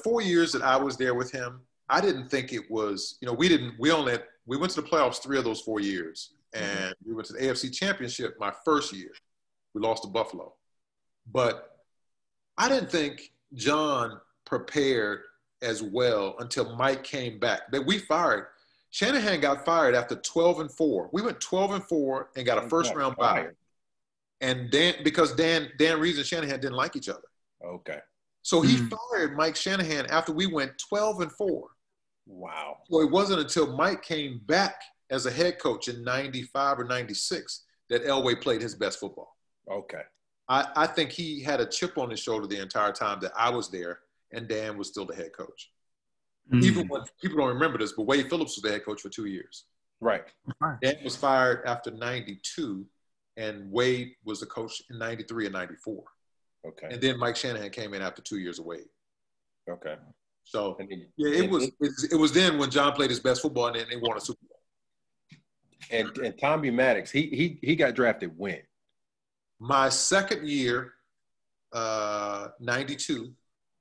4 years that I was there with him, I didn't think it was, we went to the playoffs 3 of those 4 years, and we went to the AFC Championship my first year. We lost to Buffalo. But I didn't think John prepared as well until Mike came back. That Shanahan got fired after 12-4. We went 12-4 and got a first round bye. And because Dan Reeves and Shanahan didn't like each other. Okay. So he fired Mike Shanahan after we went 12-4. Wow. So it wasn't until Mike came back as a head coach in 95 or 96 that Elway played his best football. Okay. I think he had a chip on his shoulder the entire time that I was there, and Dan was still the head coach. Even when people don't remember this, but Wade Phillips was the head coach for 2 years. Right. Dan was fired after 92, and Wade was the coach in 93 and 94. Okay. And then Mike Shanahan came in after 2 years of Wade. Okay. So, it was then when John played his best football, and then they won a Super Bowl. And Tommy Maddox, he got drafted when? My second year, 92.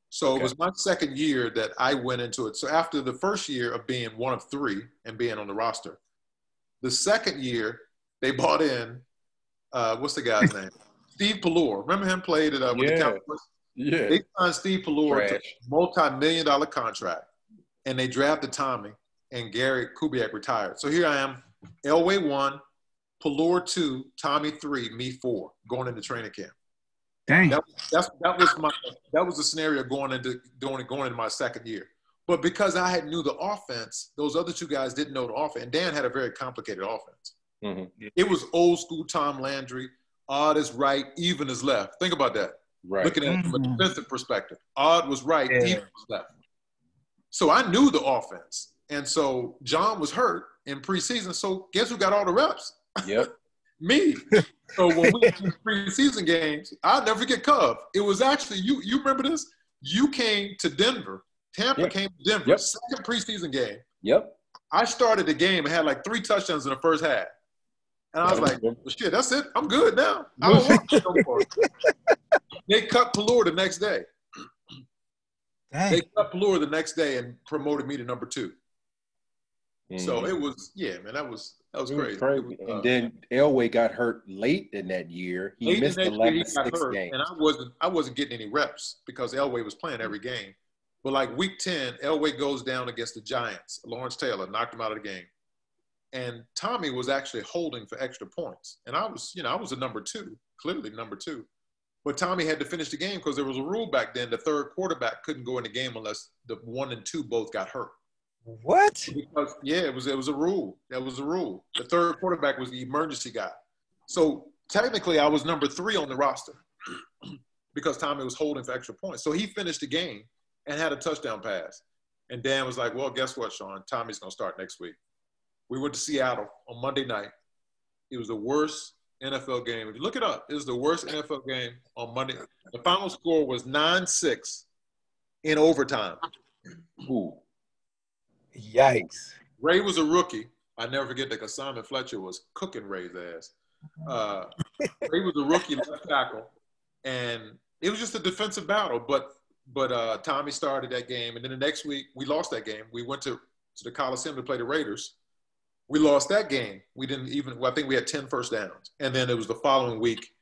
So It was my second year that I went into it. So after the first year of being one of 3 and being on the roster, the second year they bought in, what's the guy's name? Steve Pallure. Remember him played it with the Cowboys? Yeah. They signed Steve Pallure to a multi-million-dollar contract, and they drafted Tommy, and Gary Kubiak retired. So here I am, Elway 1, Pallure 2, Tommy 3, me 4, going into training camp. Dang. That was the scenario going into my second year. But because I had knew the offense, those other 2 guys didn't know the offense. And Dan had a very complicated offense. Mm-hmm. It was old school Tom Landry, odd is right, even is left. Think about that. Right. Looking at it from a defensive perspective. Odd was right, even was left. So I knew the offense. And so John was hurt in preseason. So guess who got all the reps? Yep. Me. So when we had preseason games, I'll never forget Cub. It was actually, you remember this? You came to Denver. Tampa came to Denver. Yep. Second preseason game. Yep. I started the game and had like 3 touchdowns in the first half. And I was like, well, shit, that's it. I'm good now. I don't want to no more. They cut Pallure the next day. Dang. They cut Pallure the next day and promoted me to number 2. Mm-hmm. So it was, that was crazy. And then Elway got hurt late in that year. He missed the last 6 games. And I wasn't getting any reps because Elway was playing every game. But like week 10, Elway goes down against the Giants. Lawrence Taylor knocked him out of the game. And Tommy was actually holding for extra points. And I was a number 2, clearly number 2. But Tommy had to finish the game because there was a rule back then. The third quarterback couldn't go in the game unless the 1 and 2 both got hurt. What? Because, it was a rule. That was a rule. The third quarterback was the emergency guy. So technically I was number 3 on the roster because Tommy was holding for extra points. So he finished the game and had a touchdown pass. And Dan was like, well, guess what, Shawn? Tommy's going to start next week. We went to Seattle on Monday night. It was the worst NFL game. If you look it up, it was the worst NFL game on Monday. The final score was 9-6 in overtime. Ooh. Yikes. Ray was a rookie. I never forget that because Simon Fletcher was cooking Ray's ass. Ray was a rookie left tackle, and it was just a defensive battle. But Tommy started that game, and then the next week we lost that game. We went to the Coliseum to play the Raiders. We lost that game. I think we had 10 first downs. And then it was the following week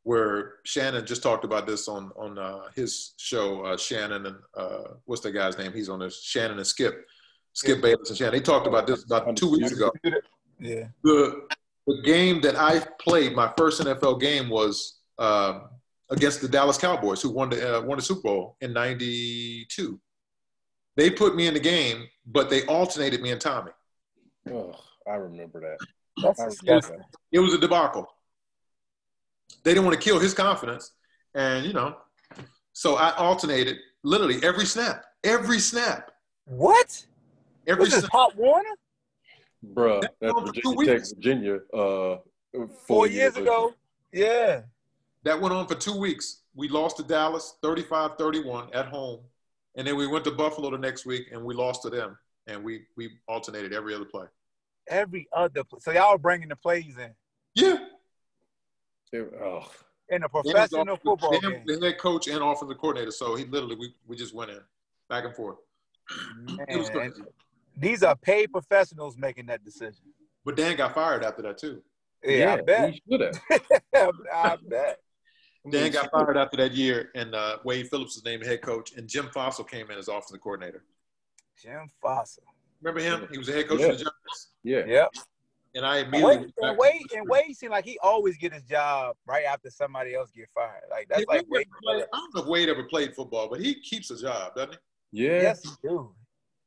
where Shannon just talked about this on his show, Shannon and what's the guy's name? He's on this, Shannon and Skip Bayless and Shannon. They talked about this about 2 weeks ago. Yeah. The game that I played, my first NFL game was against the Dallas Cowboys, who won the Super Bowl in '92. They put me in the game, but they alternated me and Tommy. Oh, I remember that. That's disgusting. It was a debacle. They didn't want to kill his confidence, and so I alternated literally every snap. Every snap. What? Every This is snap. Pop Warner? Bruh, that's Virginia Tech, Virginia. 4 years ago. Yeah. That went on for 2 weeks. We lost to Dallas 35-31 at home. And then we went to Buffalo the next week, and we lost to them. And we alternated every other play. So y'all were bringing the plays in. Yeah. In a professional football game. The head coach and offensive coordinator. So he literally, we just went in back and forth. It was crazy. These are paid professionals making that decision. But Dan got fired after that, too. Yeah, I bet. He should have. I bet. Dan got fired after that year, and Wade Phillips was named head coach, and Jim Fossil came in as offensive coordinator. Jim Fossil. Remember him? He was the head coach of the Giants. Yeah. Yep. And I immediately Wade seemed like he always get his job right after somebody else get fired. Like that's like Wade. I don't know if Wade ever played football, but he keeps a job, doesn't he? Yeah. Yes, he do.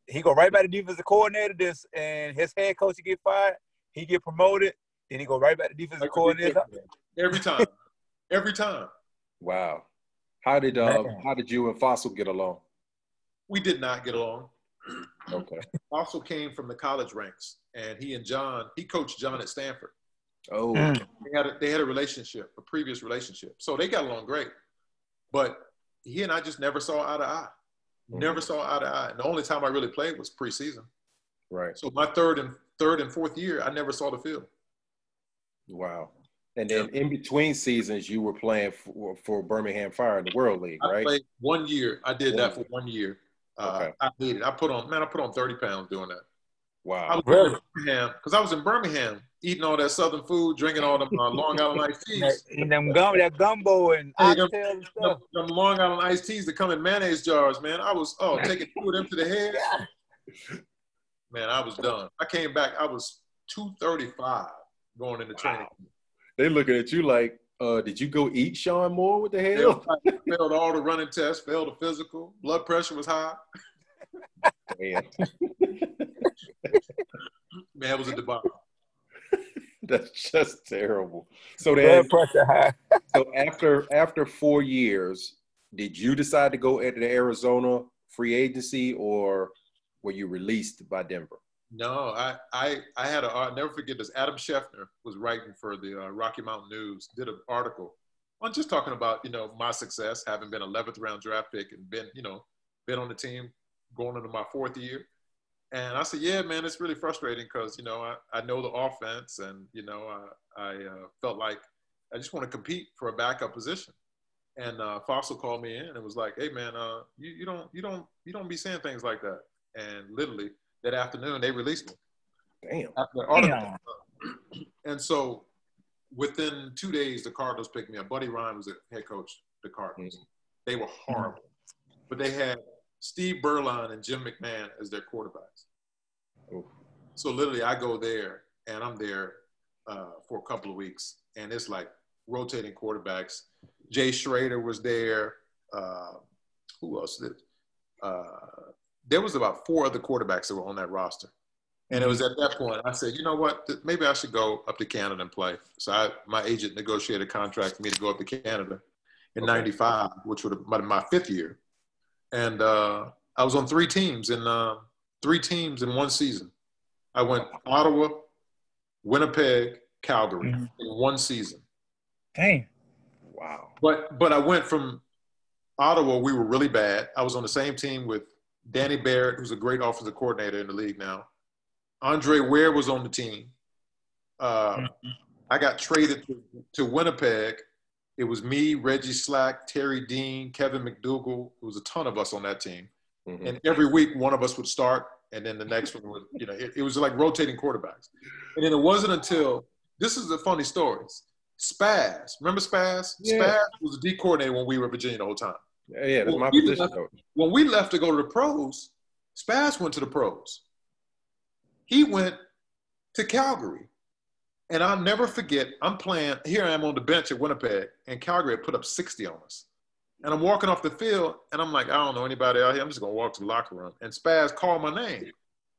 He go right back to defensive coordinator. And his head coach he get fired. He get promoted. Then he go right back to defensive coordinator. Every time. Every time. Wow. How did you and Fossil get along? We did not get along. Okay. Fossil came from the college ranks, and he coached John at Stanford. Oh. They had a relationship, a previous relationship. So they got along great. But he and I just never saw eye to eye. Never saw eye to eye. And the only time I really played was preseason. Right. So my third and fourth year, I never saw the field. Wow. And then in between seasons, you were playing for Birmingham Fire in the World League, right? I played 1 year. I did that for 1 year. Okay. I hated it. I put on 30 pounds doing that. Wow. Because I was in Birmingham eating all that Southern food, drinking all them Long Island iced teas. And that gumbo and oxtail and stuff. Them Long Island iced teas that come in mayonnaise jars, man. I was taking 2 of them to the head. Man, I was done. I came back. I was 235 going into training. They looking at you like, did you go eat Shawn Moore? What the hell? Failed all the running tests, failed the physical. Blood pressure was high. Damn. Man, it was a debacle. That's just terrible. So Blood pressure high. So after 4 years, did you decide to go into the Arizona free agency, or were you released by Denver? No, I'll never forget this. Adam Scheffner was writing for the Rocky Mountain News, did an article on just talking about, my success, having been 11th round draft pick and been on the team going into my 4th year. And I said, yeah, man, it's really frustrating because, I know the offense and, I felt like I just want to compete for a backup position. And Fossil called me in and was like, hey, man, you don't be saying things like that. And literally, that afternoon, they released me. Damn. And so within 2 days, the Cardinals picked me up. Buddy Ryan was the head coach of the Cardinals. They were horrible. But they had Steve Berline and Jim McMahon as their quarterbacks. Oof. So literally, I go there, and I'm there for a couple of weeks. And it's like rotating quarterbacks. Jay Schrader was there. Who else did? There was about 4 other quarterbacks that were on that roster. And it was at that point I said, you know what, maybe I should go up to Canada and play. So my agent negotiated a contract for me to go up to Canada in 95, which would have been my 5th year. And I was on 3 teams in 1 season. I went Ottawa, Winnipeg, Calgary in 1 season. Dang. Wow. But I went from Ottawa, we were really bad. I was on the same team with Danny Barrett, who's a great offensive coordinator in the league now. Andre Ware was on the team. I got traded to Winnipeg. It was me, Reggie Slack, Terry Dean, Kevin McDougal. There was a ton of us on that team. Mm-hmm. And every week, one of us would start, and then the next one would, it was like rotating quarterbacks. And then it wasn't until, this is a funny story, Spaz. Remember Spaz? Yeah. Spaz was the D coordinator when we were at Virginia the whole time. Yeah, that's my position, coach. When we left to go to the pros, Spaz went to the pros. He went to Calgary. And I'll never forget, I'm playing, here I am on the bench at Winnipeg, and Calgary had put up 60 on us. And I'm walking off the field, and I'm like, I don't know anybody out here. I'm just going to walk to the locker room. And Spaz called my name.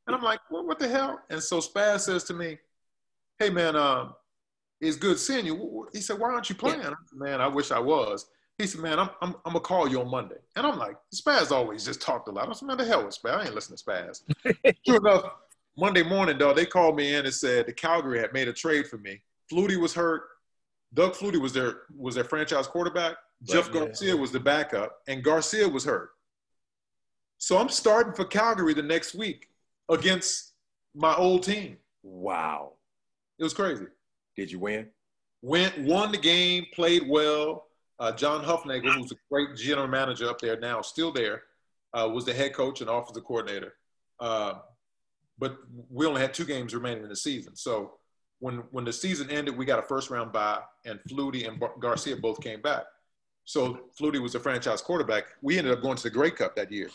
And I'm like, what the hell? And so Spaz says to me, hey, man, it's good seeing you. He said, why aren't you playing? I said, man, I wish I was. He said, man, I'm going to call you on Monday. And I'm like, Spaz always just talked a lot. I said, man, the hell with Spaz. I ain't listening to Spaz. True enough, Monday morning, dog, they called me in and said the Calgary had made a trade for me. Flutie was hurt. Doug Flutie was their franchise quarterback. Jeff Garcia was the backup, and Garcia was hurt. So I'm starting for Calgary the next week against my old team. Wow. It was crazy. Did you win? Won the game, played well. John Huffnagel, who's a great general manager up there now, still there, was the head coach and offensive coordinator. But we only had 2 games remaining in the season. So when the season ended, we got a first-round bye, and Flutie and Garcia both came back. So Flutie was the franchise quarterback. We ended up going to the Grey Cup that year.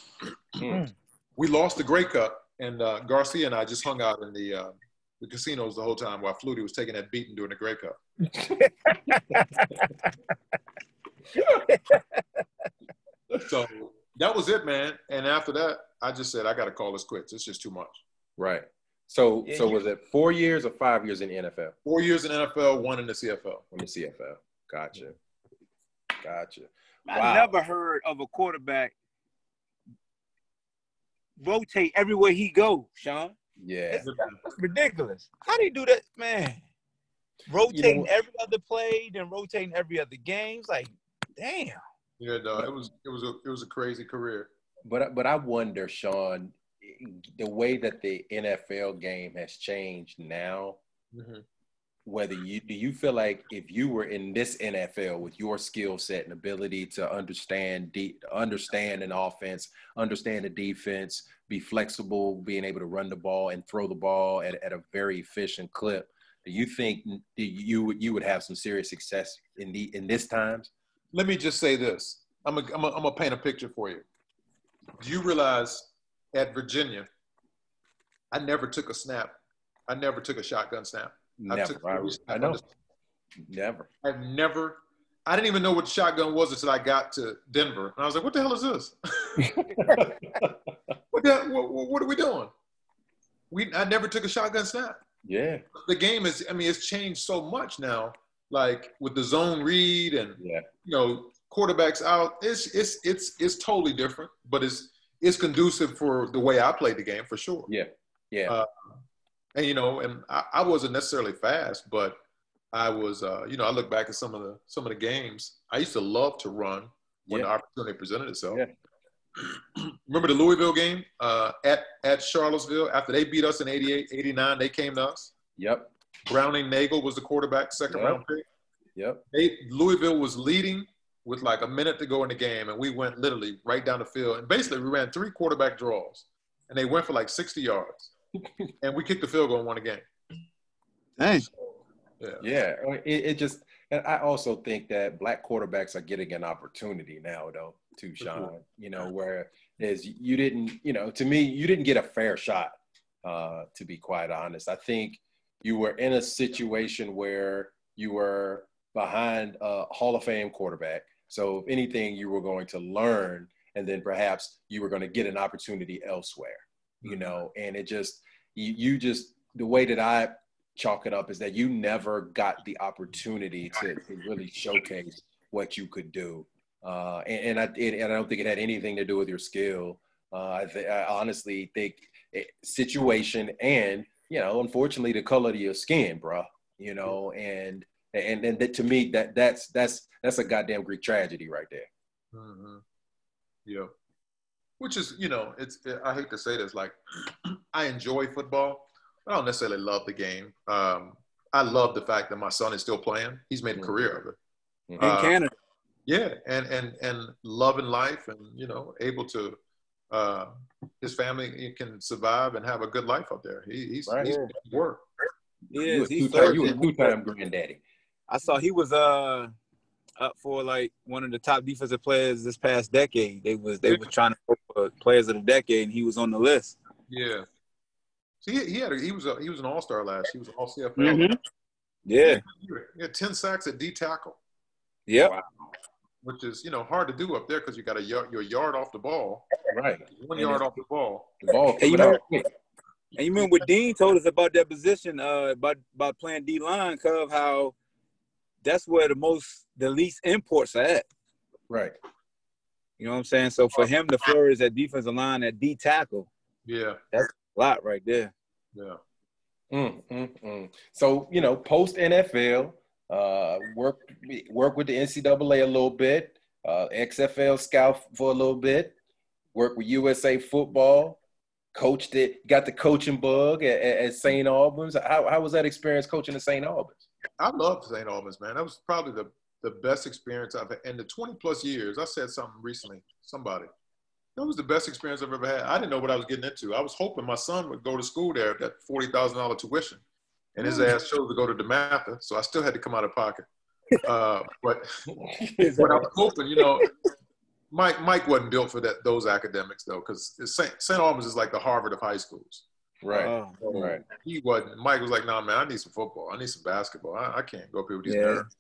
We lost the Grey Cup, and Garcia and I just hung out in the casinos the whole time while Flutie was taking that beating during the Grey Cup. So that was it, man. And after that, I just said, I got to call this quits. It's just too much. Right. So was it 4 years or 5 years in the NFL? 4 years in the NFL, 1 in the CFL. In the CFL. Gotcha. I never heard of a quarterback rotate everywhere he goes, Shawn. Yeah. That's ridiculous. How do you do that, man? Rotating every other play, then rotating every other game. It's like, damn. Yeah, no, it was a crazy career. But I wonder, Shawn, the way that the NFL game has changed now, whether do you feel like if you were in this NFL with your skill set and ability to understand an offense, understand the defense, be flexible, being able to run the ball and throw the ball at a very efficient clip, do you think you would have some serious success in this times? Let me just say this. I'm gonna paint a picture for you. Do you realize at Virginia, I never took a snap. I never took a shotgun snap. Never. I know. Never. I didn't even know what shotgun was until I got to Denver. And I was like, what the hell is this? What are we doing? I never took a shotgun snap. Yeah. The game it's changed so much now, like with the zone read and, quarterbacks out. It's totally different, but it's conducive for the way I played the game for sure. Yeah. Yeah. And I wasn't necessarily fast, but I was, I look back at some of the games. I used to love to run when the opportunity presented itself. Yeah. Remember the Louisville game at Charlottesville? After they beat us in 88, 89, they came to us. Yep. Browning Nagel was the quarterback, second round pick. Yep. Louisville was leading with like a minute to go in the game, and we went literally right down the field. And basically, we ran 3 quarterback draws, and they went for like 60 yards. And we kicked the field goal and won the game. Dang. Yeah. It just – and I also think that black quarterbacks are getting an opportunity now, though, too, Shawn. Whereas you didn't – to me, you didn't get a fair shot, to be quite honest. I think you were in a situation where you were behind a Hall of Fame quarterback. So, if anything, you were going to learn, and then perhaps you were going to get an opportunity elsewhere. And it just, you just, the way that I chalk it up is that you never got the opportunity to really showcase what you could do. And I don't think it had anything to do with your skill. I honestly think situation and, unfortunately the color of your skin, bro, and that, to me, that's a goddamn Greek tragedy right there. Mm-hmm. Yeah. Which is, I hate to say this, like, I enjoy football, but I don't necessarily love the game. I love the fact that my son is still playing. He's made a career of it. In Canada. Yeah, and loving life and, able to his family can survive and have a good life up there. He's work. He's two-time granddaddy. I saw he was up for like one of the top defensive players this past decade. They were trying to go for players of the decade, and he was on the list. Yeah. So he was an all-star last year. He was an all-CFL. Mm-hmm. Yeah. He had 10 sacks at D tackle. Yep. Wow. Which is, hard to do up there because you got you're a yard off the ball. Right. 1 yard off the ball. The ball And coming out quick. And you remember what Dean told us about that position, about playing D-line, Cub, how that's where the least imports are at. Right. You know what I'm saying? So for him to flourish at defensive line at D tackle, Yeah. that's a lot right there. Yeah. So, post NFL, work with the NCAA a little bit, XFL scout for a little bit, work with USA football, coached it, got the coaching bug at St. Albans. How was that experience coaching at St. Albans? I love St. Albans, man. That was probably the best experience I've had in the 20 plus years. I said something recently, that was the best experience I've ever had. I didn't know what I was getting into. I was hoping my son would go to school there at that $40,000 tuition, and his ass chose to go to DeMatha, so I still had to come out of pocket. But what I was hoping, Mike wasn't built for those academics though, because St. Albans is like the Harvard of high schools. Right. Right. He wasn't. Mike was like, "Nah, man, I need some football. I need some basketball. I can't go up here with these nerds."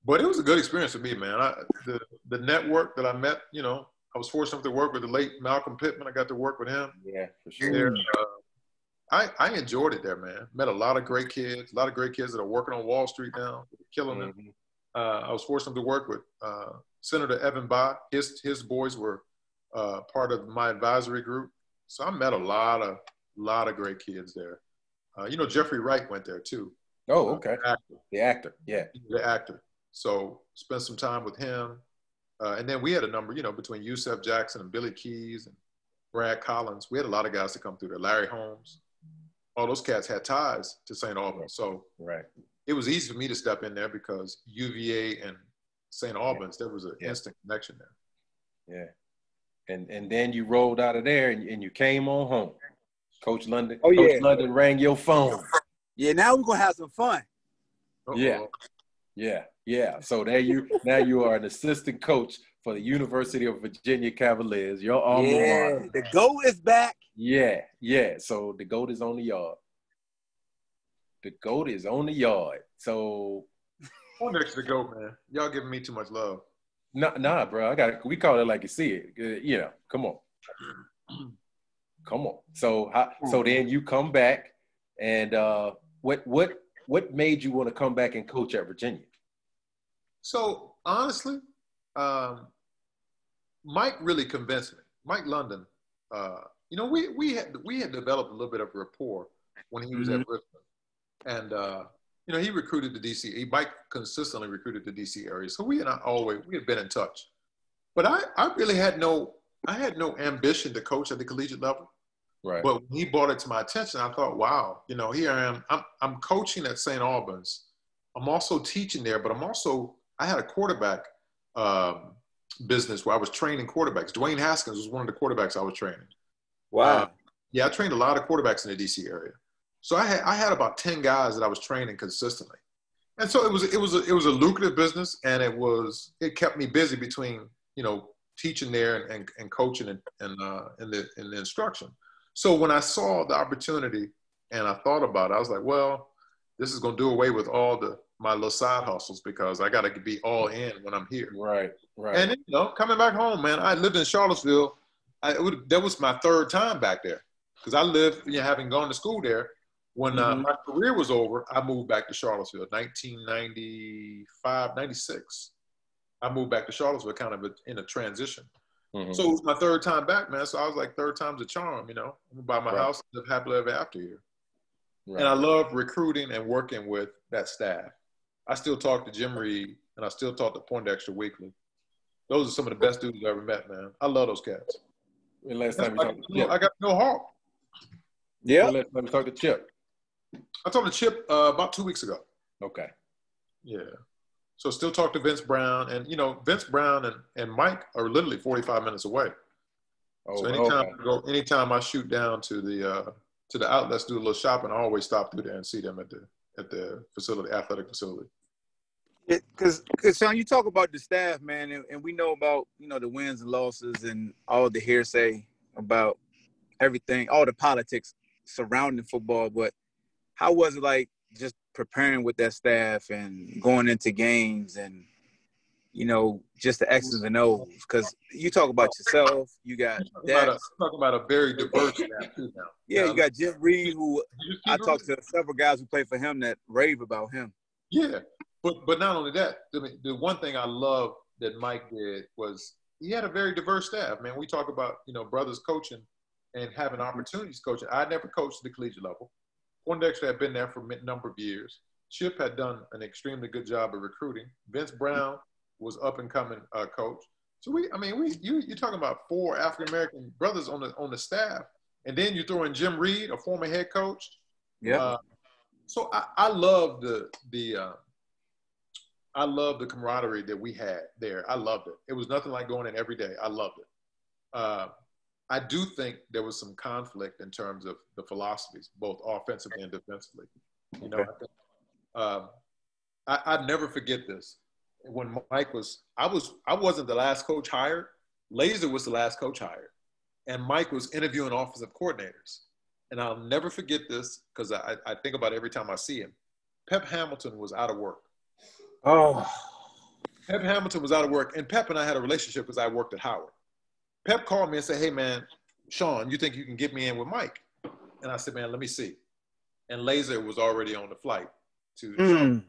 But it was a good experience for me, man. The network that I met, I was fortunate to work with the late Malcolm Pittman. I got to work with him. Yeah, for sure. I enjoyed it there, man. Met a lot of great kids. A lot of great kids that are working on Wall Street now, killing it. I was fortunate to work with Senator Evan Bayh. His boys were part of my advisory group. So I met a lot of great kids there. Jeffrey Wright went there too. Oh, okay. The actor, yeah. The actor. So spent some time with him. And then we had a number, between Yusef Jackson and Billy Keys and Brad Collins. We had a lot of guys to come through there. Larry Holmes. All those cats had ties to St. Albans. So it was easy for me to step in there because UVA and St. Albans, there was an instant connection there. Yeah. And then you rolled out of there and you came on home. Coach London, London rang your phone. Yeah, now we're going to have some fun. Uh-oh. Yeah. So now you are an assistant coach for the University of Virginia Cavaliers. Your alma mater. The GOAT is back. Yeah. So the GOAT is on the yard. So I'm next to the GOAT, man. Y'all giving me too much love. Nah, bro. We call it like you see it. Come on. So then you come back, and what made you want to come back and coach at Virginia? So honestly, Mike really convinced me. Mike London, we had developed a little bit of rapport when he was at Richmond, and he recruited the DC. Mike consistently recruited the DC area, so we had been in touch. But I really had no ambition to coach at the collegiate level. Right. But when he brought it to my attention, I thought, wow, here I am. I'm coaching at St. Albans. I'm also teaching there, but I had a quarterback business where I was training quarterbacks. Dwayne Haskins was one of the quarterbacks I was training. Wow. I trained a lot of quarterbacks in the DC area. So I had about 10 guys that I was training consistently. And so it was a lucrative business, and it kept me busy between, teaching there and coaching and in the instruction. So when I saw the opportunity and I thought about it, I was like, well, this is going to do away with all my little side hustles because I got to be all in when I'm here. Right. And coming back home, man, I lived in Charlottesville. That was my third time back there because I lived, having gone to school there. When my career was over, I moved back to Charlottesville, 1995, 96. I moved back to Charlottesville kind of in a transition. So it was my third time back, man. So I was like, third time's a charm, I'm by my house, live happily ever after here. Right. And I love recruiting and working with that staff. I still talk to Jim Reed, and I still talk to Poindexter weekly. Those are some of the best dudes I've ever met, man. I love those cats. And last time you talked to Chip. I got no Hawk. Yeah. Last time you talked to Chip. I talked to Chip about 2 weeks ago. Okay. Yeah. So still talk to Vince Brown. And, Vince Brown and Mike are literally 45 minutes away. Oh, so anytime I shoot down to the outlets, do a little shopping, I always stop through there and see them at the facility, athletic facility. Because Shawn, you talk about the staff, man, and we know about, the wins and losses and all the hearsay about everything, all the politics surrounding football. But how was it like just preparing with that staff and going into games and, just the X's and O's. Because you talk about yourself, you got Dex. Talking about a very diverse staff too now. Yeah, you got Jim Reed, who I talked to several guys who play for him that rave about him. Yeah, but not only that, the one thing I love that Mike did was he had a very diverse staff. Man, we talk about brothers coaching and having opportunities coaching. I never coached at the collegiate level. Poindexter had been there for a number of years. Chip had done an extremely good job of recruiting. Vince Brown was up and coming coach. So you're talking about 4 African American brothers on the staff, and then you throw in Jim Reed, a former head coach. Yeah. So I love I love the camaraderie that we had there. I loved it. It was nothing like going in every day. I loved it. I do think there was some conflict in terms of the philosophies, both offensively and defensively. I'd never forget this. When Mike I wasn't the last coach hired. Laser was the last coach hired. And Mike was interviewing offensive coordinators. And I'll never forget this because I think about it every time I see him. Pep Hamilton was out of work. Oh. Pep Hamilton was out of work. And Pep and I had a relationship because I worked at Howard. Pep called me and said, "Hey, man, Shawn, you think you can get me in with Mike?" And I said, "Man, let me see." And Laser was already on the flight to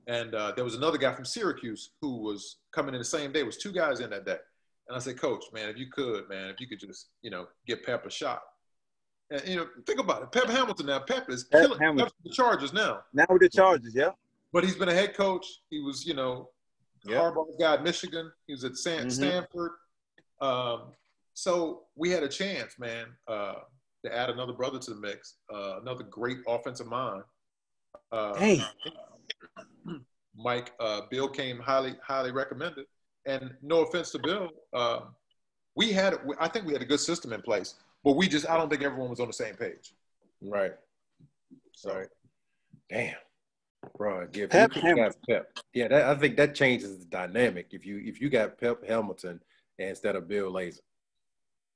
And there was another guy from Syracuse who was coming in the same day. It was 2 guys in that day. And I said, "Coach, man, if you could just, give Pep a shot." And, think about it. Pep Hamilton now. Pep is killing the Chargers now. Now with the Chargers, yeah. But he's been a head coach. He was, Harbaugh's guy at Michigan. He was at Stanford. So we had a chance, man, to add another brother to the mix, another great offensive mind. Mike, Bill came highly recommended. And no offense to Bill, I think we had a good system in place, but I don't think everyone was on the same page. Right. Sorry. Damn. Bro, Pep. Yeah, I think that changes the dynamic. If you got Pep Hamilton instead of Bill Laser.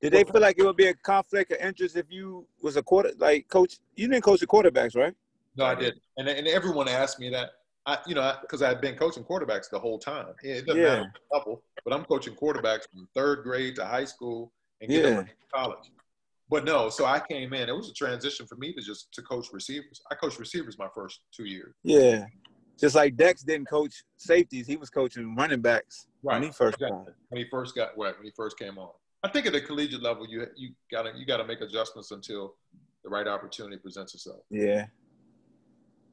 Did they feel like it would be a conflict of interest if you was a coach? You didn't coach the quarterbacks, right? No, I didn't. And everyone asked me that. Because I had been coaching quarterbacks the whole time. It doesn't matter couple, but I'm coaching quarterbacks from 3rd grade to high school and get them to college. But no, so I came in. It was a transition for me to coach receivers. I coached receivers my first 2 years. Yeah, just like Dex didn't coach safeties, he was coaching running backs when he first came. When he first came on. I think at the collegiate level, you gotta make adjustments until the right opportunity presents itself. Yeah.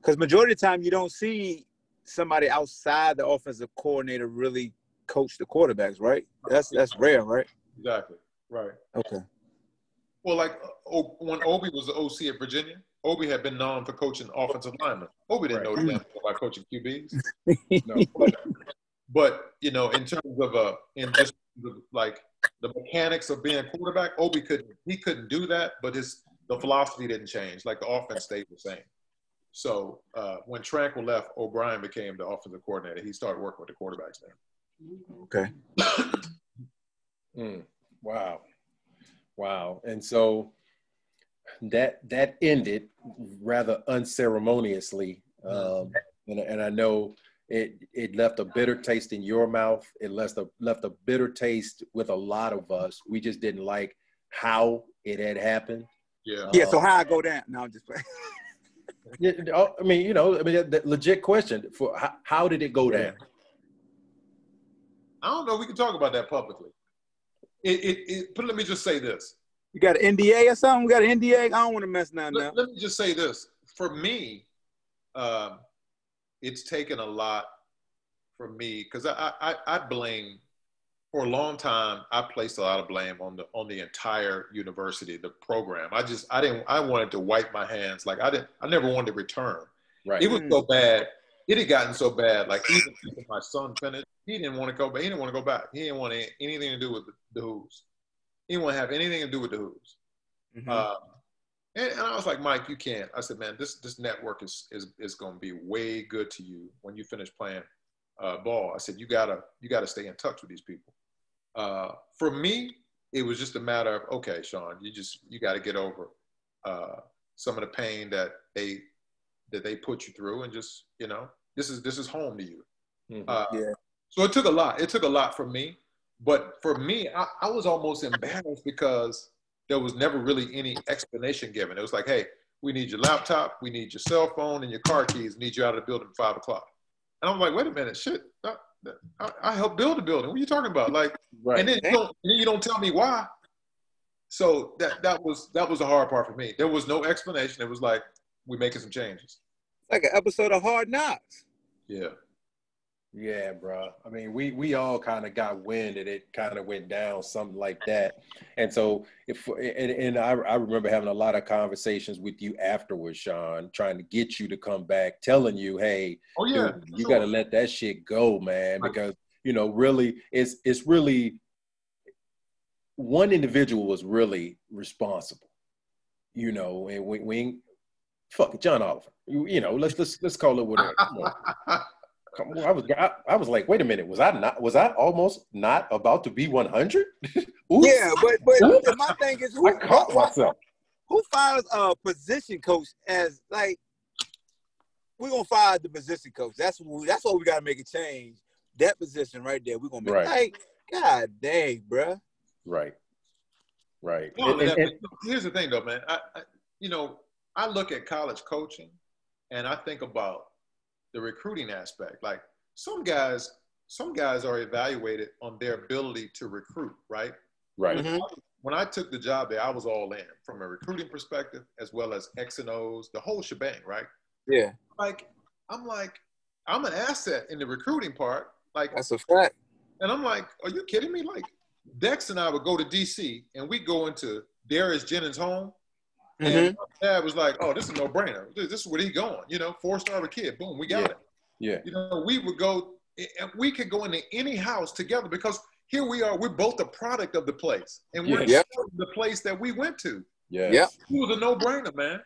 Because majority of the time, you don't see somebody outside the offensive coordinator really coach the quarterbacks, right? That's rare, right? Exactly. Right. Okay. Well, like when Obi was the OC at Virginia, Obi had been known for coaching offensive linemen. Obi didn't know that about coaching QBs. No. But in terms of like the mechanics of being a quarterback, Obi couldn't do that, but the philosophy didn't change. Like the offense stayed the same. So when Tranquil left, O'Brien became the offensive coordinator. He started working with the quarterbacks then. Okay. Wow. And so that ended rather unceremoniously. And I know it left a bitter taste in your mouth. It left a bitter taste with a lot of us. We just didn't like how it had happened. Yeah. So how I go down? No, I'm just playing. That legit question for how did it go down? I don't know. We can talk about that publicly. But let me just say this. You got an NDA or something? We got an NDA? I don't want to mess nothing up. Let me just say this. For me, it's taken a lot for me because I blame. For a long time, I placed a lot of blame on the entire university, the program. I wanted to wipe my hands. Like I never wanted to return. Right. It was so bad. It had gotten so bad. Like even when my son finished, he didn't want to go back. He didn't want to go back. He didn't want anything to do with the Who's. He didn't want to have anything to do with the Who's. And I was like, Mike, you can't. I said, man, this network is going to be way good to you when you finish playing ball. I said, you gotta stay in touch with these people. For me, it was just a matter of, okay, Shawn, you got to get over some of the pain that that they put you through, and just, this is home to you. Yeah. So it took a lot. It took a lot from me. But for me, I was almost embarrassed because there was never really any explanation given. It was like, hey, we need your laptop, we need your cell phone and your car keys. We need you out of the building at 5 o'clock. And I'm like, wait a minute, shit. I helped build the building. What are you talking about? Like, Right. And then you don't tell me why. So that was the hard part for me. There was no explanation. It was like, we're making some changes. Like an episode of Hard Knocks. Yeah. Yeah, bro. I mean, we all kind of got wind and it kind of went down, something like that. And so I remember having a lot of conversations with you afterwards, Shawn, trying to get you to come back, telling you, hey, oh yeah, dude, you got to let that shit go, man, because really it's really one individual was really responsible, and we fuck it, John Oliver. Let's call it whatever. I was like, wait a minute, was I almost not about to be 100? Yeah, but my thing is, I caught myself. Who fires a position coach as like, we're gonna fire the position coach? That's what we gotta make a change. That position right there, we're gonna make like, God dang, bruh. Right. No, here's the thing, though, man. I look at college coaching, and I think about the recruiting aspect. Like some guys are evaluated on their ability to recruit, right? Right. Mm-hmm. When I took the job there, I was all in from a recruiting perspective, as well as X and O's, the whole shebang, right? Yeah. I'm an asset in the recruiting part. Like, that's a fact. And I'm like, are you kidding me? Like, Dex and I would go to DC and we go into Darius Jennings' home. And my dad was like, oh, this is a no-brainer. This is where he going. 4-star kid. Boom, we got it. Yeah. We would go, and we could go into any house together because here we are. We're both a product of the place. And we're the place that we went to. Yeah. Yep. It was a no-brainer, man.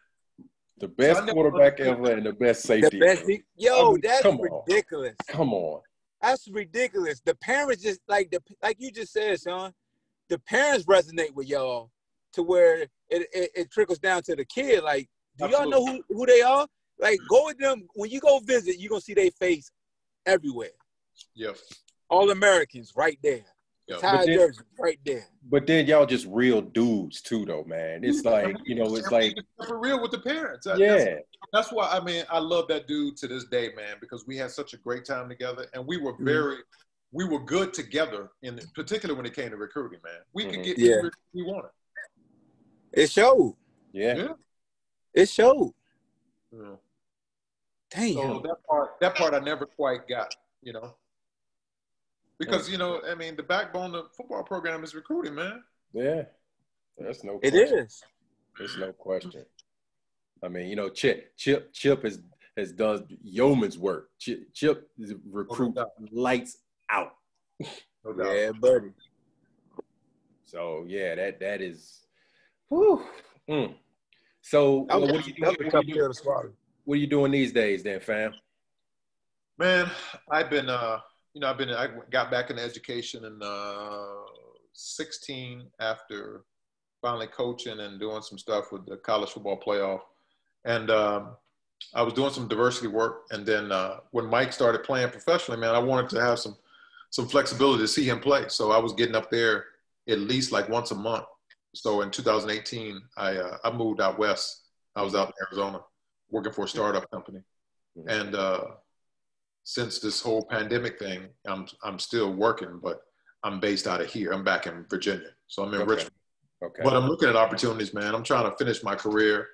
The best quarterback ever and the best safety ever. That's ridiculous. Come on. That's ridiculous. The parents just, like you just said, Shawn, the parents resonate with y'all to where it trickles down to the kid. Like, do y'all know who they are? Like, go with them. When you go visit, you're going to see their face everywhere. Yeah. All Americans right there. Tie jersey right there. But then y'all just real dudes too, though, man. It's like, it's like for real with the parents. That's why, I love that dude to this day, man, because we had such a great time together, and we were we were good together, in particular when it came to recruiting, man. We could get everything we wanted. It showed. Yeah. It showed. Yeah. Damn. So that part I never quite got, Because, the backbone of the football program is recruiting, man. Yeah. That's no question. It is. There's no question. Chip has done yeoman's work. Chip recruit lights out. No doubt. Yeah, buddy. So, yeah, that is whew. So, what are you doing these days then, fam? Man, I've been I got back into education in 16 after finally coaching and doing some stuff with the college football playoff. And I was doing some diversity work. And then when Mike started playing professionally, man, I wanted to have some flexibility to see him play. So I was getting up there at least like once a month. So in 2018, I moved out west. I was out in Arizona working for a startup company. And since this whole pandemic thing, I'm still working, but I'm based out of here. I'm back in Virginia. So I'm in Richmond. Okay. But I'm looking at opportunities, man. I'm trying to finish my career,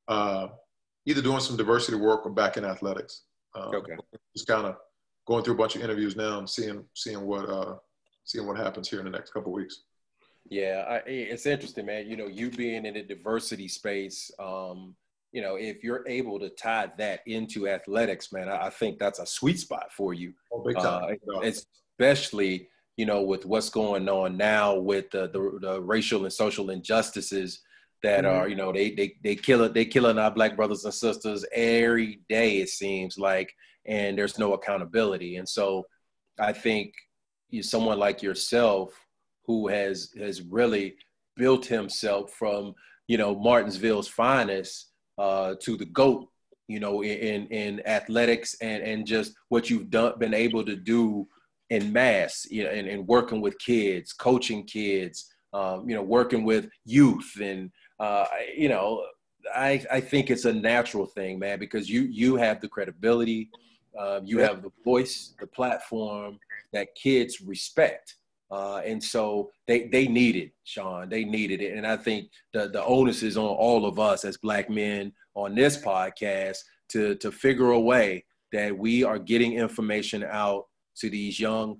either doing some diversity work or back in athletics. Just kind of going through a bunch of interviews now and seeing what happens here in the next couple of weeks. Yeah, it's interesting, man. You being in the diversity space, if you're able to tie that into athletics, man, I think that's a sweet spot for you. Oh, big time. Especially, with what's going on now with the racial and social injustices that are, they killing our Black brothers and sisters every day, it seems like, and there's no accountability. And so I think someone like yourself who has really built himself from, Martinsville's finest to the GOAT in athletics and just what you've been able to do in mass, and working with kids, coaching kids, working with youth. And, I think it's a natural thing, man, because you have the credibility, you have the voice, the platform that kids respect. And so they need it, Shawn. They needed it. And I think the onus is on all of us as Black men on this podcast to figure a way that we are getting information out to these young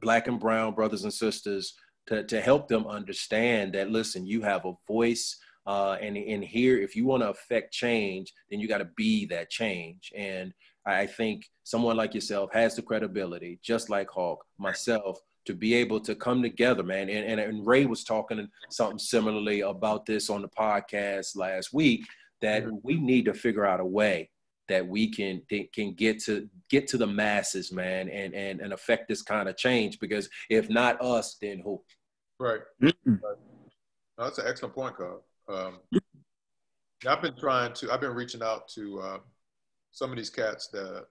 Black and brown brothers and sisters to help them understand that, listen, you have a voice. And in here, if you want to affect change, then you got to be that change. And I think someone like yourself has the credibility, just like Hawk, myself, to be able to come together, man. And Ray was talking something similarly about this on the podcast last week, that we need to figure out a way that we can get to the masses, man, and affect this kind of change. Because if not us, then who? Right. Mm-hmm. Right. No, that's an excellent point, Carl. I've been reaching out to some of these cats that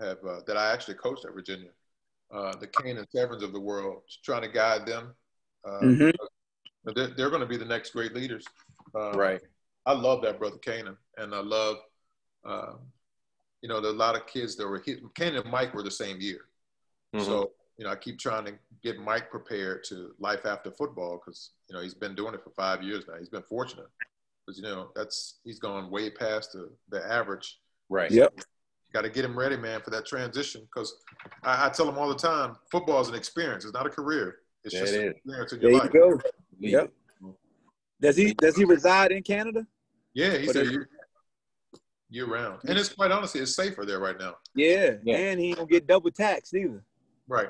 have that I actually coached at Virginia, the Kane and Severns of the world, trying to guide them. They're going to be the next great leaders. Right. I love that brother Kanan, and I love, there are a lot of kids that were Kanan and Mike were the same year. Mm-hmm. So, I keep trying to get Mike prepared to life after football because, he's been doing it for 5 years now. He's been fortunate because, he's gone way past the average. Right. So yep. You got to get him ready, man, for that transition because I tell him all the time, football is an experience. It's not a career. It's just an experience in your life. There you go. Yep. Does he reside in Canada? Yeah, he's there year round. And it's quite honestly, it's safer there right now. Yeah. And he don't get double taxed either. Right.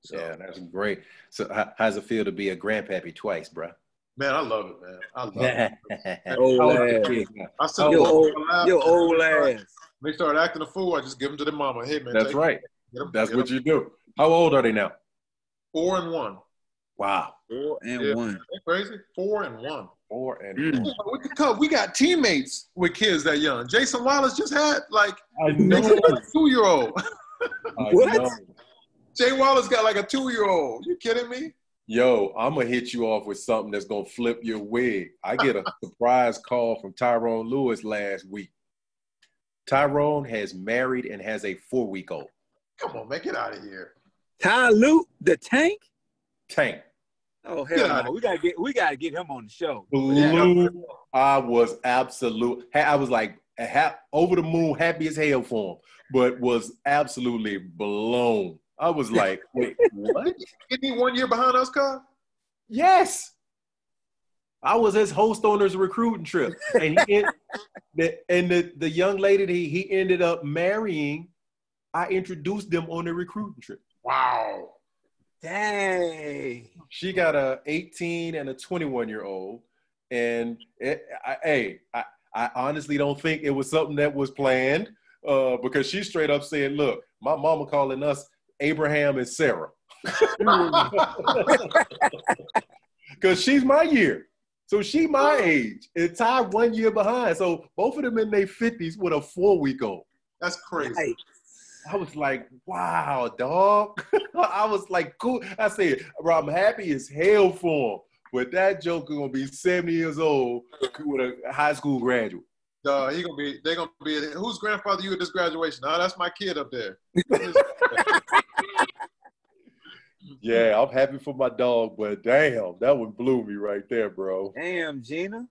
So, yeah, that's great. So how's it feel to be a grandpappy twice, bro? Man, I love it, man. I love it. Old ass. Your old ass. When they start acting a fool, I just give them to their mama. Hey, man. That's right. That's what you do. How old are they now? 4 and 1. Wow. 4 and 1. Ain't crazy? 4 and 1. 4 and 1. We got teammates with kids that young. Jason Wallace just had I know. A 2-year-old. What? Jay Wallace got like a 2-year-old. You kidding me? Yo, I'm going to hit you off with something that's going to flip your wig. I get a surprise call from Tyrone Lewis last week. Tyrone has married and has a 4-week-old. Come on, man. Get out of here. Ty Lute, the Tank? Tank. Oh, hell no. We gotta get him on the show. I was I was like over the moon, happy as hell for him, but was absolutely blown. I was like, wait, what? Isn't he 1 year behind us, Carl? Yes. I was his host on his recruiting trip. And the young lady that he ended up marrying, I introduced them on the recruiting trip. Wow. Dang. She got a 18 and a 21-year-old. And I honestly don't think it was something that was planned because she straight up said, look, my mama calling us Abraham and Sarah. Because she's my year. So she my age. And Ty 1 year behind. So both of them in their 50s with a 4-week-old. That's crazy. Right. I was like, wow, dog. I was like, cool. I said, bro, I'm happy as hell for him. But that joker gonna be 70 years old with a high school graduate. They're gonna be, whose grandfather you at this graduation? Oh, that's my kid up there. Yeah, I'm happy for my dog, but damn, that one blew me right there, bro. Damn, Gina.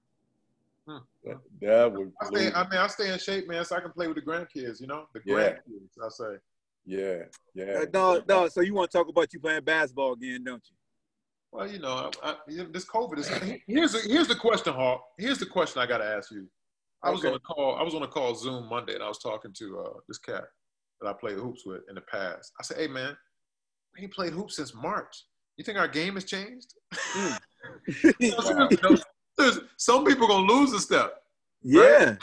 That one blew I stay in shape, man, so I can play with the grandkids, the grandkids, I say. Yeah. Dog, so you want to talk about you playing basketball again, don't you? Well, this COVID is. Here's the question, Hawk. Here's the question I got to ask you. I was on a call Zoom Monday, and I was talking to this cat that I played hoops with in the past. I said, "Hey, man, we ain't played hoops since March. You think our game has changed?" Some people gonna lose a step. Yeah. Right?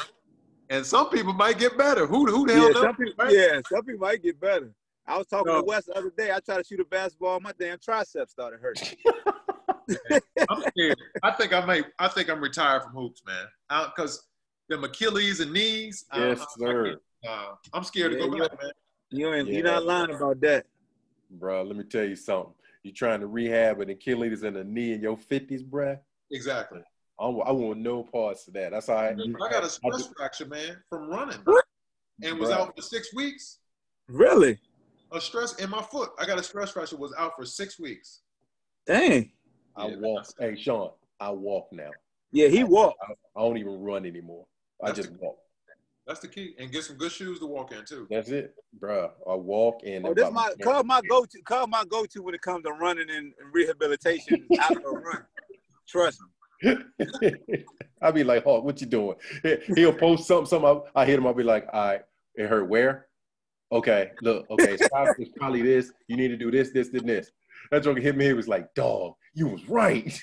And some people might get better. Who the hell knows? Some people might get better. I was talking to Wes the other day. I tried to shoot a basketball. My damn triceps started hurting. I'm scared. I think I'm retired from hoops, man. Because them Achilles and knees. Yes, sir. I'm scared to go back, man. You're not lying about that. Bro, let me tell you something. You trying to rehab an Achilles and a knee in your 50s, bruh? Exactly. I want no parts of that. That's all right. I got a stress fracture, man, from running. And was out for 6 weeks. Really? A stress in my foot. I got a stress fracture, was out for 6 weeks. Dang. I walk. Hey, Shawn, I walk now. Yeah, he walked. I don't even run anymore. I just walk. That's the key. And get some good shoes to walk in, too. That's it, bro. I walk in. Oh, that's my go-to. Cub my go-to when it comes to running and rehabilitation after a run. Trust me. I be like, Hawk, what you doing? He'll post something. I hit him. I'll be like, all right, it hurt where? Okay, look, okay, it's probably this. You need to do this, this, and this. That joke hit me. He was like, dog, you was right.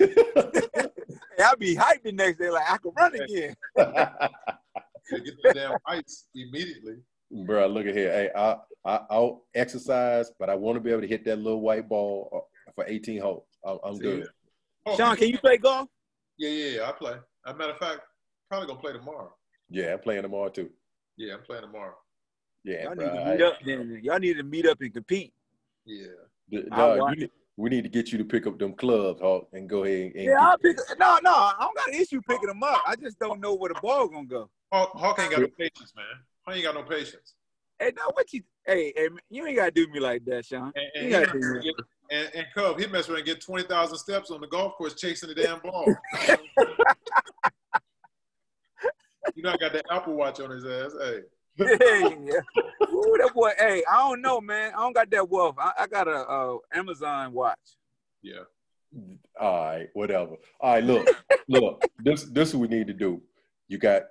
I'll be hyped the next day like, I can run again. Get the damn ice immediately. Bro, look at here. Hey, I'll exercise, but I want to be able to hit that little white ball for 18 holes. I'm good. Oh, Sean, can you play golf? Yeah, I play. As a matter of fact, probably going to play tomorrow. Yeah, I'm playing tomorrow, too. Yeah, I'm playing tomorrow. Yeah, y'all bro. Need to meet up, then. Y'all need to meet up and compete. Yeah. We need to get you to pick up them clubs, Hawk, and go ahead and I'll pick. No, I don't got an issue picking them up. I just don't know where the ball gonna go. Hawk ain't got no patience, man. Hawk ain't got no patience. Hey, no, hey, you ain't gotta do me like that, Sean. And Cub, he mess around and get 20,000 steps on the golf course chasing the damn ball. You know, I got that Apple Watch on his ass. Hey. Yeah. Ooh, that boy. Hey, I don't know, man. I don't got that wealth. I got a Amazon watch. Yeah. All right, whatever. All right, look. This is what we need to do. You got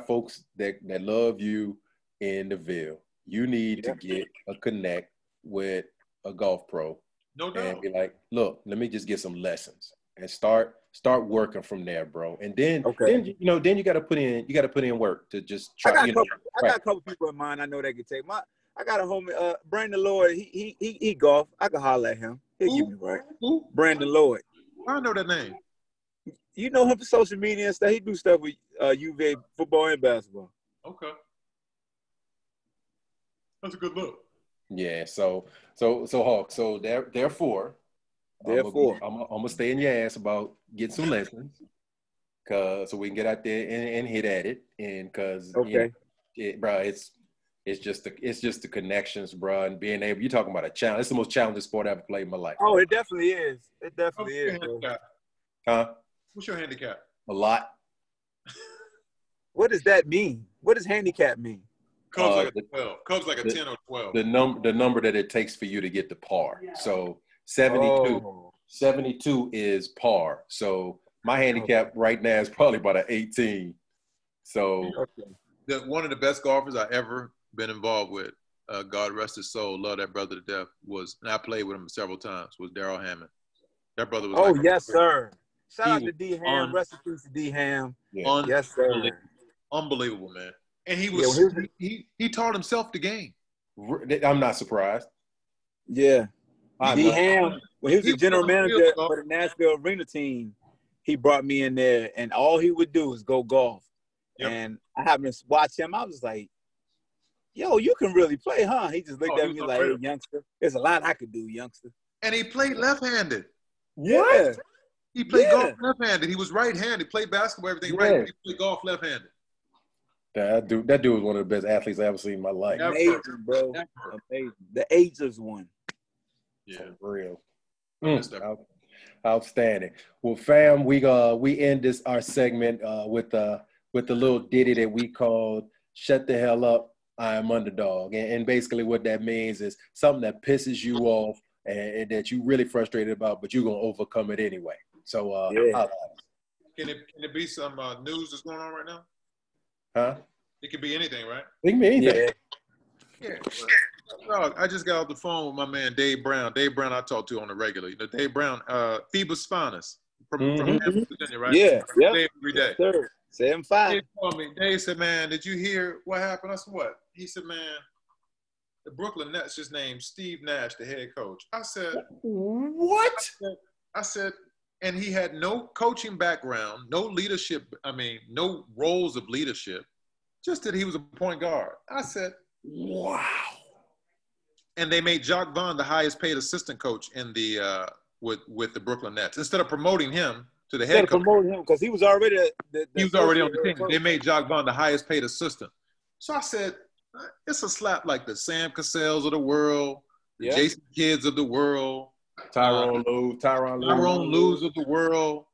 folks that love you in the Ville. You need to get a connect with a golf pro. No doubt. And be like, look, let me just get some lessons and start working from there, bro. And then then you got to put in work to just try. I got a couple people in mind. I know they can take I got a homie, Brandon Lloyd. He golf. I can holler at him. He'll give me right. Who? Brandon Lloyd. I know that name. You know him for social media and stuff. He do stuff with UVA football and basketball. Okay. That's a good look. Yeah. So Hawk. So therefore, I'm gonna stay in your ass about getting some lessons, so we can get out there and hit at it, and it's just the connections, bro, and being able. You're talking about a challenge. It's the most challenging sport I've ever played in my life. Oh, it definitely is. It definitely is. Huh? What's your handicap? A lot. What does that mean? What does handicap mean? Cubs like a 12. Cubs like a 10 or 12. The number that it takes for you to get to par. So 72 is par. So my handicap right now is probably about an 18. So one of the best golfers I ever been involved with, God rest his soul, love that brother to death, and I played with him several times, was Darryl Hammond. That brother was yes, sir. Shout out to D Ham. Rest in peace to D Ham. Yeah. Yes, sir. Unbelievable, man. And he taught himself the game. I'm not surprised. Yeah. D Ham, when he was the general manager for the Nashville Arena team, he brought me in there, and all he would do is go golf. Yep. And I happened to watch him. I was like, yo, you can really play, huh? He just looked at me like, hey, youngster, there's a lot I could do, youngster. And he played left-handed. Yeah. He played golf left-handed. He was right-handed. He played basketball, everything right. But he played golf left-handed. That dude was one of the best athletes I ever seen in my life. Amazing, bro. Amazing. The Ages one. Yeah, for real. Outstanding. Well, fam, we end our segment with the little ditty that we called "Shut the Hell Up, I Am Underdog," and basically what that means is something that pisses you off and that you're really frustrated about, but you're gonna overcome it anyway. So, can it be some news that's going on right now? Huh? It could be anything, right? It can be anything. Yeah. Dog, I just got off the phone with my man Dave Brown. Dave Brown I talk to on the regular. You know, Dave Brown, Phoebus Spinus from Virginia, right? Yeah. Dave every day. Yes, sir. 7-5. Dave called me. Dave said, man, did you hear what happened? I said, what? He said, man, the Brooklyn Nets just named Steve Nash the head coach. I said, what? I said, And he had no coaching background, no leadership. I mean, no roles of leadership. Just that he was a point guard. I said, wow. And they made Jacques Vaughn the highest paid assistant coach in the with the Brooklyn Nets. Instead of promoting him to the head coach. Promoting him because he was already he was already on the team. They made Jacques Vaughn the highest paid assistant. So I said, it's a slap like the Sam Cassells of the world, the Jason Kidds of the world, Tyronn Lue's of the world.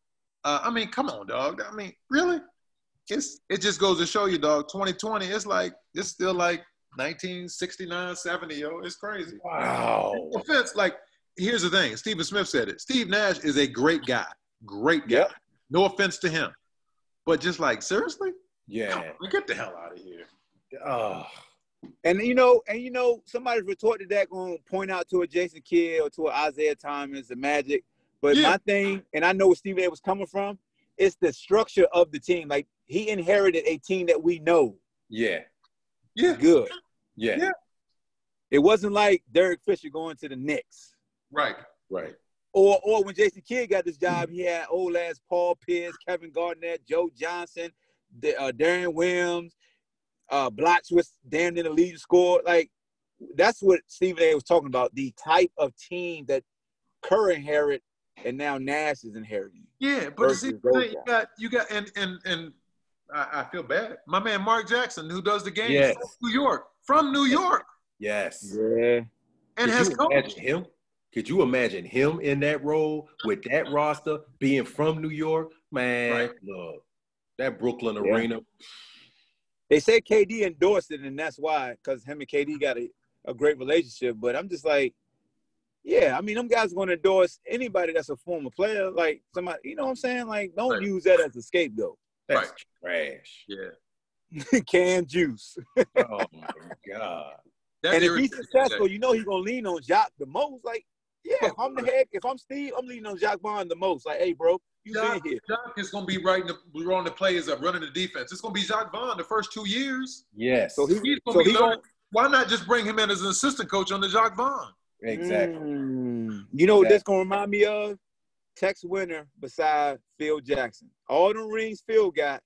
I mean, come on, dog. I mean, really? It just goes to show you, dog, 2020, it's still like 1969, 70, yo. It's crazy. Wow. No offense, like, here's the thing. Stephen Smith said it. Steve Nash is a great guy. Great guy. Yep. No offense to him. But just like, seriously? Yeah. Get the hell out of here. Oh. And somebody's retorted that, going to point out to a Jason Kidd or to an Isaiah Thomas, the Magic. But my thing, and I know where Stephen A was coming from, it's the structure of the team. Like, he inherited a team that we know. Yeah. Yeah. Good. Yeah. It wasn't like Derek Fisher going to the Knicks. Right. Or when Jason Kidd got this job, he had old ass Paul Pierce, Kevin Garnett, Joe Johnson, Darren Williams, Blotch was damn near the lead scorer. Like, that's what Stephen A was talking about, the type of team that Kerr inherited and now Nash is inheriting. Yeah, but see, you got and I feel bad. My man Mark Jackson, who does the games from New York. Yes. Yeah. And has coached him. Could you imagine him in that role with that roster, being from New York? Man, look, that Brooklyn arena. They say KD endorsed it, and that's why, because him and KD got a great relationship. But I'm just like, I mean, them guys are going to endorse anybody that's a former player. Like, somebody, you know what I'm saying? Like, don't use that as a scapegoat. That's trash. Yeah. Canned juice. Oh, my God. And if he's successful, he's going to lean on Jacques the most. Like, if I'm the head, if I'm Steve, I'm leaning on Jacques Vaughn the most. Like, hey, bro, you been here. Jacques is going to be running the plays up, running the defense. It's going to be Jacques Vaughn the first 2 years. Yes. So he's going to be learning. Why not just bring him in as an assistant coach under Jacques Vaughn? Exactly. You know what this going to remind me of? Tex Winter beside Phil Jackson. All the rings Phil got,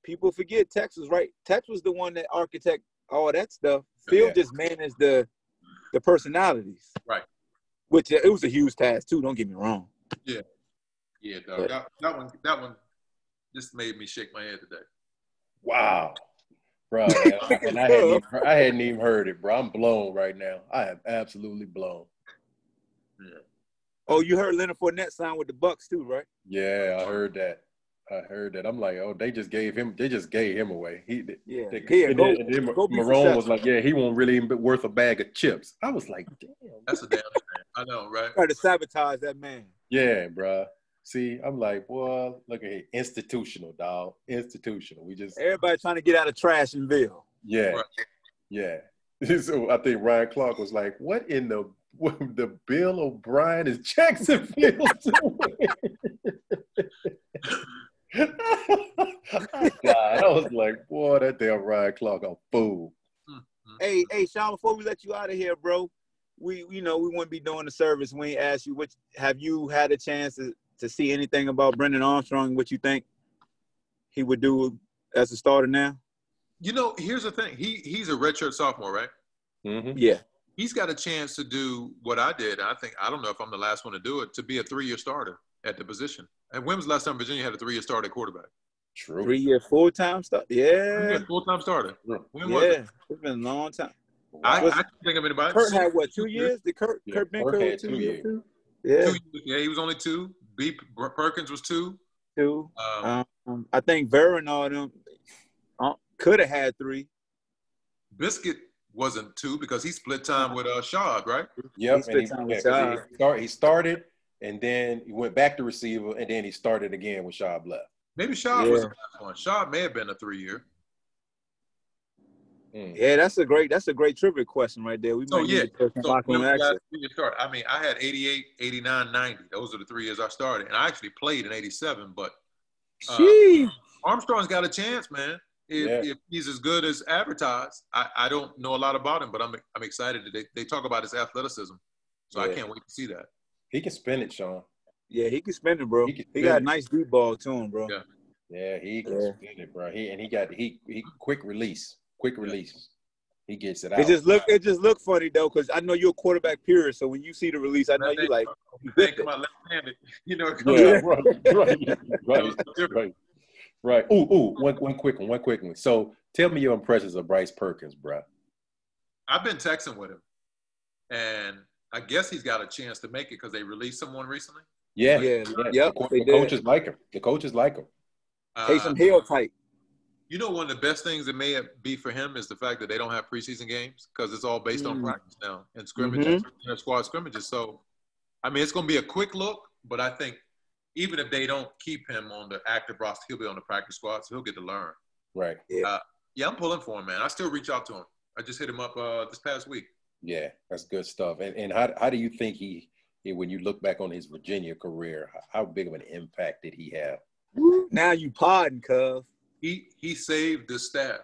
people forget Tex was right. Tex was the one that architect all that stuff. Phil just managed the personalities. Right. Which it was a huge task too, don't get me wrong. Yeah. Yeah, dog. That one just made me shake my head today. Wow. Bro, and I hadn't even heard it, bro. I'm blown right now. I am absolutely blown. Yeah. Oh, you heard Leonard Fournette sign with the Bucks too, right? Yeah, I heard that. I'm like, oh, they just gave him away. Marone was like, he won't really be worth a bag of chips. I was like, damn. That's a damn shame. I know, right? Try to sabotage that man. Yeah, bro. See, I'm like, boy, look at it. Institutional, dog. Institutional. Everybody trying to get out of trash in Ville. Yeah. Right. Yeah. So I think Ryan Clark was like, what in the Bill O'Brien is Jacksonville doing? God, I was like, boy, that damn Ryan Clark a fool. Hey, Shawn, before we let you out of here, bro, we wouldn't be doing the service. We ain't asked you, have you had a chance to see anything about Brendan Armstrong, what you think he would do as a starter now? You know, here's the thing. He's a redshirt sophomore, right? Mm-hmm. Yeah. He's got a chance to do what I did. I don't know if I'm the last one to do it, to be a 3-year starter at the position. And when was the last time Virginia had a 3-year starter at quarterback? True. 3-year full-time starter? Yeah. Full-time starter. When was it? It's been a long time. I can't think of anybody. Kurt had, 2 years? Did Kurt been Kurt 2 years? Too? Yeah. 2 years. Yeah, he was only 2. B. Perkins was 2. 2. I think Vera and all them could have had 3. Biscuit wasn't 2 because he split time with Shad, right? Yep. He split time with Shad. He started, and then he went back to receiver, and then he started again with Shad left. Maybe Shad was the last one. Shad may have been a 3-year. Yeah, that's a great trivia question right there. We might need to start. I mean, I had 88, 89, 90. Those are the 3 years I started. And I actually played in 87, but Armstrong's got a chance, man. If he's as good as advertised. I don't know a lot about him, but I'm excited that they talk about his athleticism. So I can't wait to see that. He can spin it, Shawn. Yeah, he can spin it, bro. He can He spin got a it. nice deep ball to him, bro. Yeah. Yeah, he can spin it, bro. He quick release. Quick release. He gets it out. It just look funny though, because I know you're a quarterback purist. So when you see the release, I know you like they come out left-handed. You know. Yeah, right. Ooh, one quick one. So tell me your impressions of Bryce Perkins, bro. I've been texting with him, and I guess he's got a chance to make it because they released someone recently. Yeah. Yep, The coaches like him. The coaches like him. Taysom Hill type. You know, one of the best things that may be for him is the fact that they don't have preseason games because it's all based on practice now and scrimmages, squad scrimmages. So, I mean, it's going to be a quick look, but I think even if they don't keep him on the active roster, he'll be on the practice squad, so he'll get to learn. Right. Yeah, I'm pulling for him, man. I still reach out to him. I just hit him up this past week. Yeah, that's good stuff. And how do you think he, when you look back on his Virginia career, how big of an impact did he have? Now you podding, cuz. He saved the staff.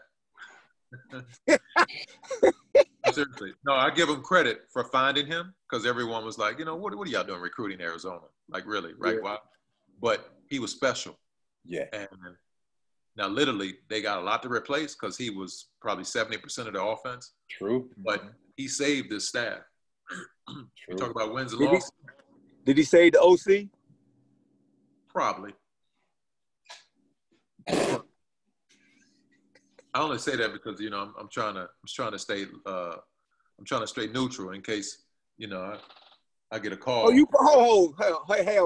Seriously. No, I give him credit for finding him because everyone was like, what are y'all doing recruiting Arizona? Like, really, right? Yeah. Why? But he was special. Yeah. And now, literally, they got a lot to replace because he was probably 70% of the offense. True. But he saved his staff. You talk about wins and losses. Did he save the OC? Probably. I only say that because I'm trying to stay neutral in case I get a call. Hell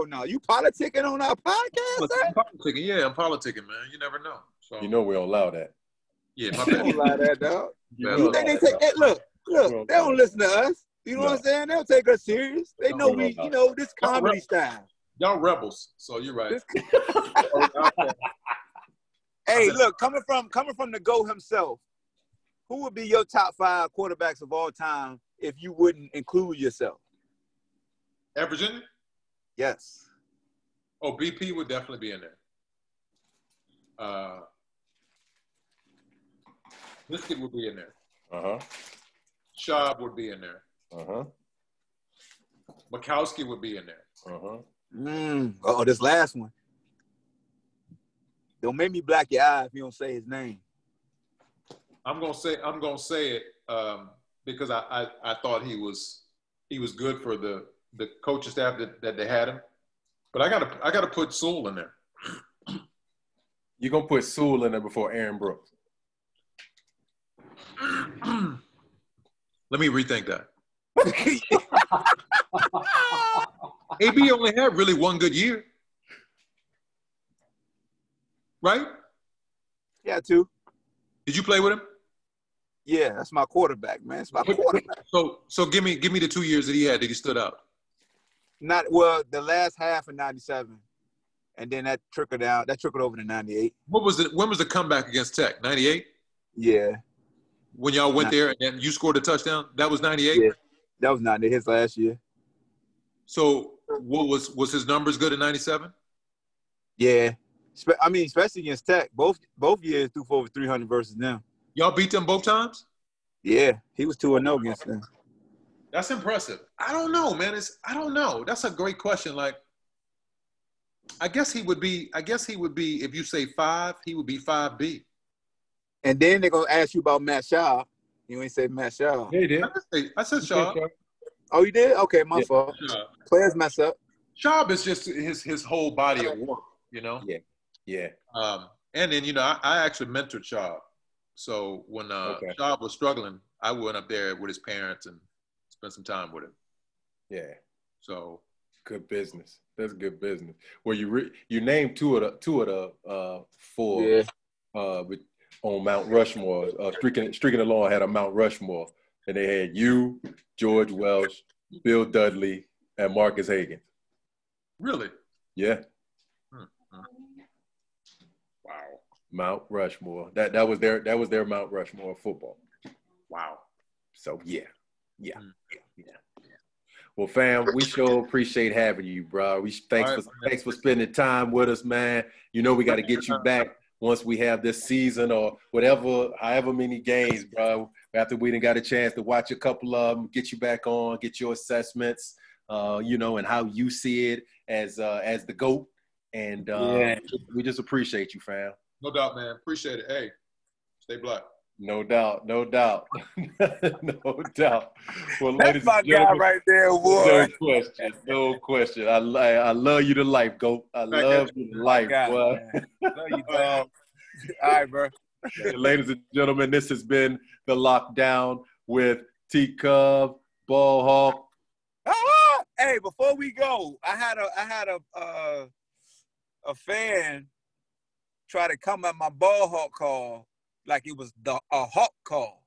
no! You politicking on our podcast? I'm politicking, yeah, I'm politicking, man. You never know. So we don't allow that. Yeah, my bad. Don't allow that, dog. You think they take that? Look, they don't listen to us. You know what I'm saying? They'll take us serious. They know this comedy style. Y'all rebels, so you're right. Hey, look, coming from the GOAT himself, who would be your top 5 quarterbacks of all time if you wouldn't include yourself? At Virginia? Yes. Oh, BP would definitely be in there. Biscuit would be in there. Schaub would be in there. Mikowski would be in there. Oh, this last one. Don't make me black your eye if you don't say his name. I'm gonna say it because I thought he was good for the coaching staff that they had him. But I gotta put Sewell in there. You're gonna put Sewell in there before Aaron Brooks. Let me rethink that. AB only had really one good year. Right? Yeah, 2. Did you play with him? Yeah, that's my quarterback, man. It's my quarterback. So give me the 2 years that he had that he stood out. The last half of 97. And then that trickled over to 98. When was the comeback against Tech? 98? Yeah. When y'all went there and you scored a touchdown? That was 98? Yeah. That was 98, his last year. So what was his numbers good in 97? Yeah. I mean, especially against Tech. Both years threw for over 300 versus them. Y'all beat them both times? Yeah. He was 2-0 against them. That's impressive. I don't know, man. I don't know. That's a great question. Like, I guess he would be, if you say 5, he would be 5B. And then they're going to ask you about Matt Shaw. You ain't say Matt Shaw. Yeah, he did. I said Shaw. Oh, you did? Okay, my fault. Players mess up. Shaw is just his whole body of work, Yeah. And then, I actually mentored Shaw. So when Shaw was struggling, I went up there with his parents and spent some time with him. Yeah. So good business. That's good business. Well, you named two of the 4 on Mount Rushmore. Streaking Along had a Mount Rushmore, and they had you, George Welsh, Bill Dudley, and Marcus Hagan. Really? Yeah. Wow. Mount Rushmore. That was their Mount Rushmore of football. Wow. So yeah. Well, fam, we sure appreciate having you, bro. Thanks for spending time with us, man. We got to get you back once we have this season or however many games, bro. After we done got a chance to watch a couple of them, get you back on, get your assessments, and how you see it. as the GOAT. And we just appreciate you, fam. No doubt, man. Appreciate it. Hey, stay black. No doubt. No doubt. No doubt. Well, That's ladies my and gentlemen, guy right there, boy. no question. No question. I love you to life, GOAT. I love you to life, boy. Love you, dog. All right, bro. Ladies and gentlemen, this has been The Lockdown with T-Cub, Ball Hawk. Hey, before we go, I had a fan try to come at my Ball Hawk call like it was a hawk call.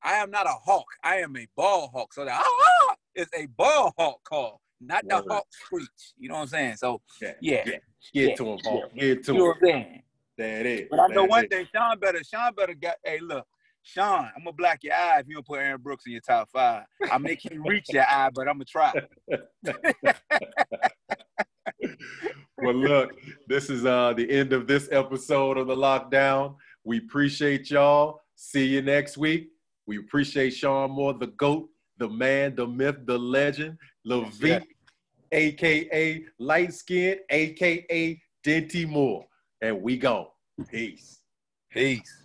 I am not a hawk. I am a ball hawk. So that is a ball hawk call, not the hawk screech. You know what I'm saying? So yeah. Get to him, Hawk. Get to him. You know what I'm saying? That is. But I know one thing, Sean better get. Hey, look, Sean, I'm gonna black your eye if you don't put Aaron Brooks in your top 5. I may can't reach your eye, but I'm gonna try. Well, look, this is the end of this episode of The Lockdown. We appreciate y'all. See you next week. We appreciate Shawn Moore, the GOAT, the man, the myth, the legend, Levique, a.k.a. Light Skin, a.k.a. Denty Moore. And we gone. Peace. Peace.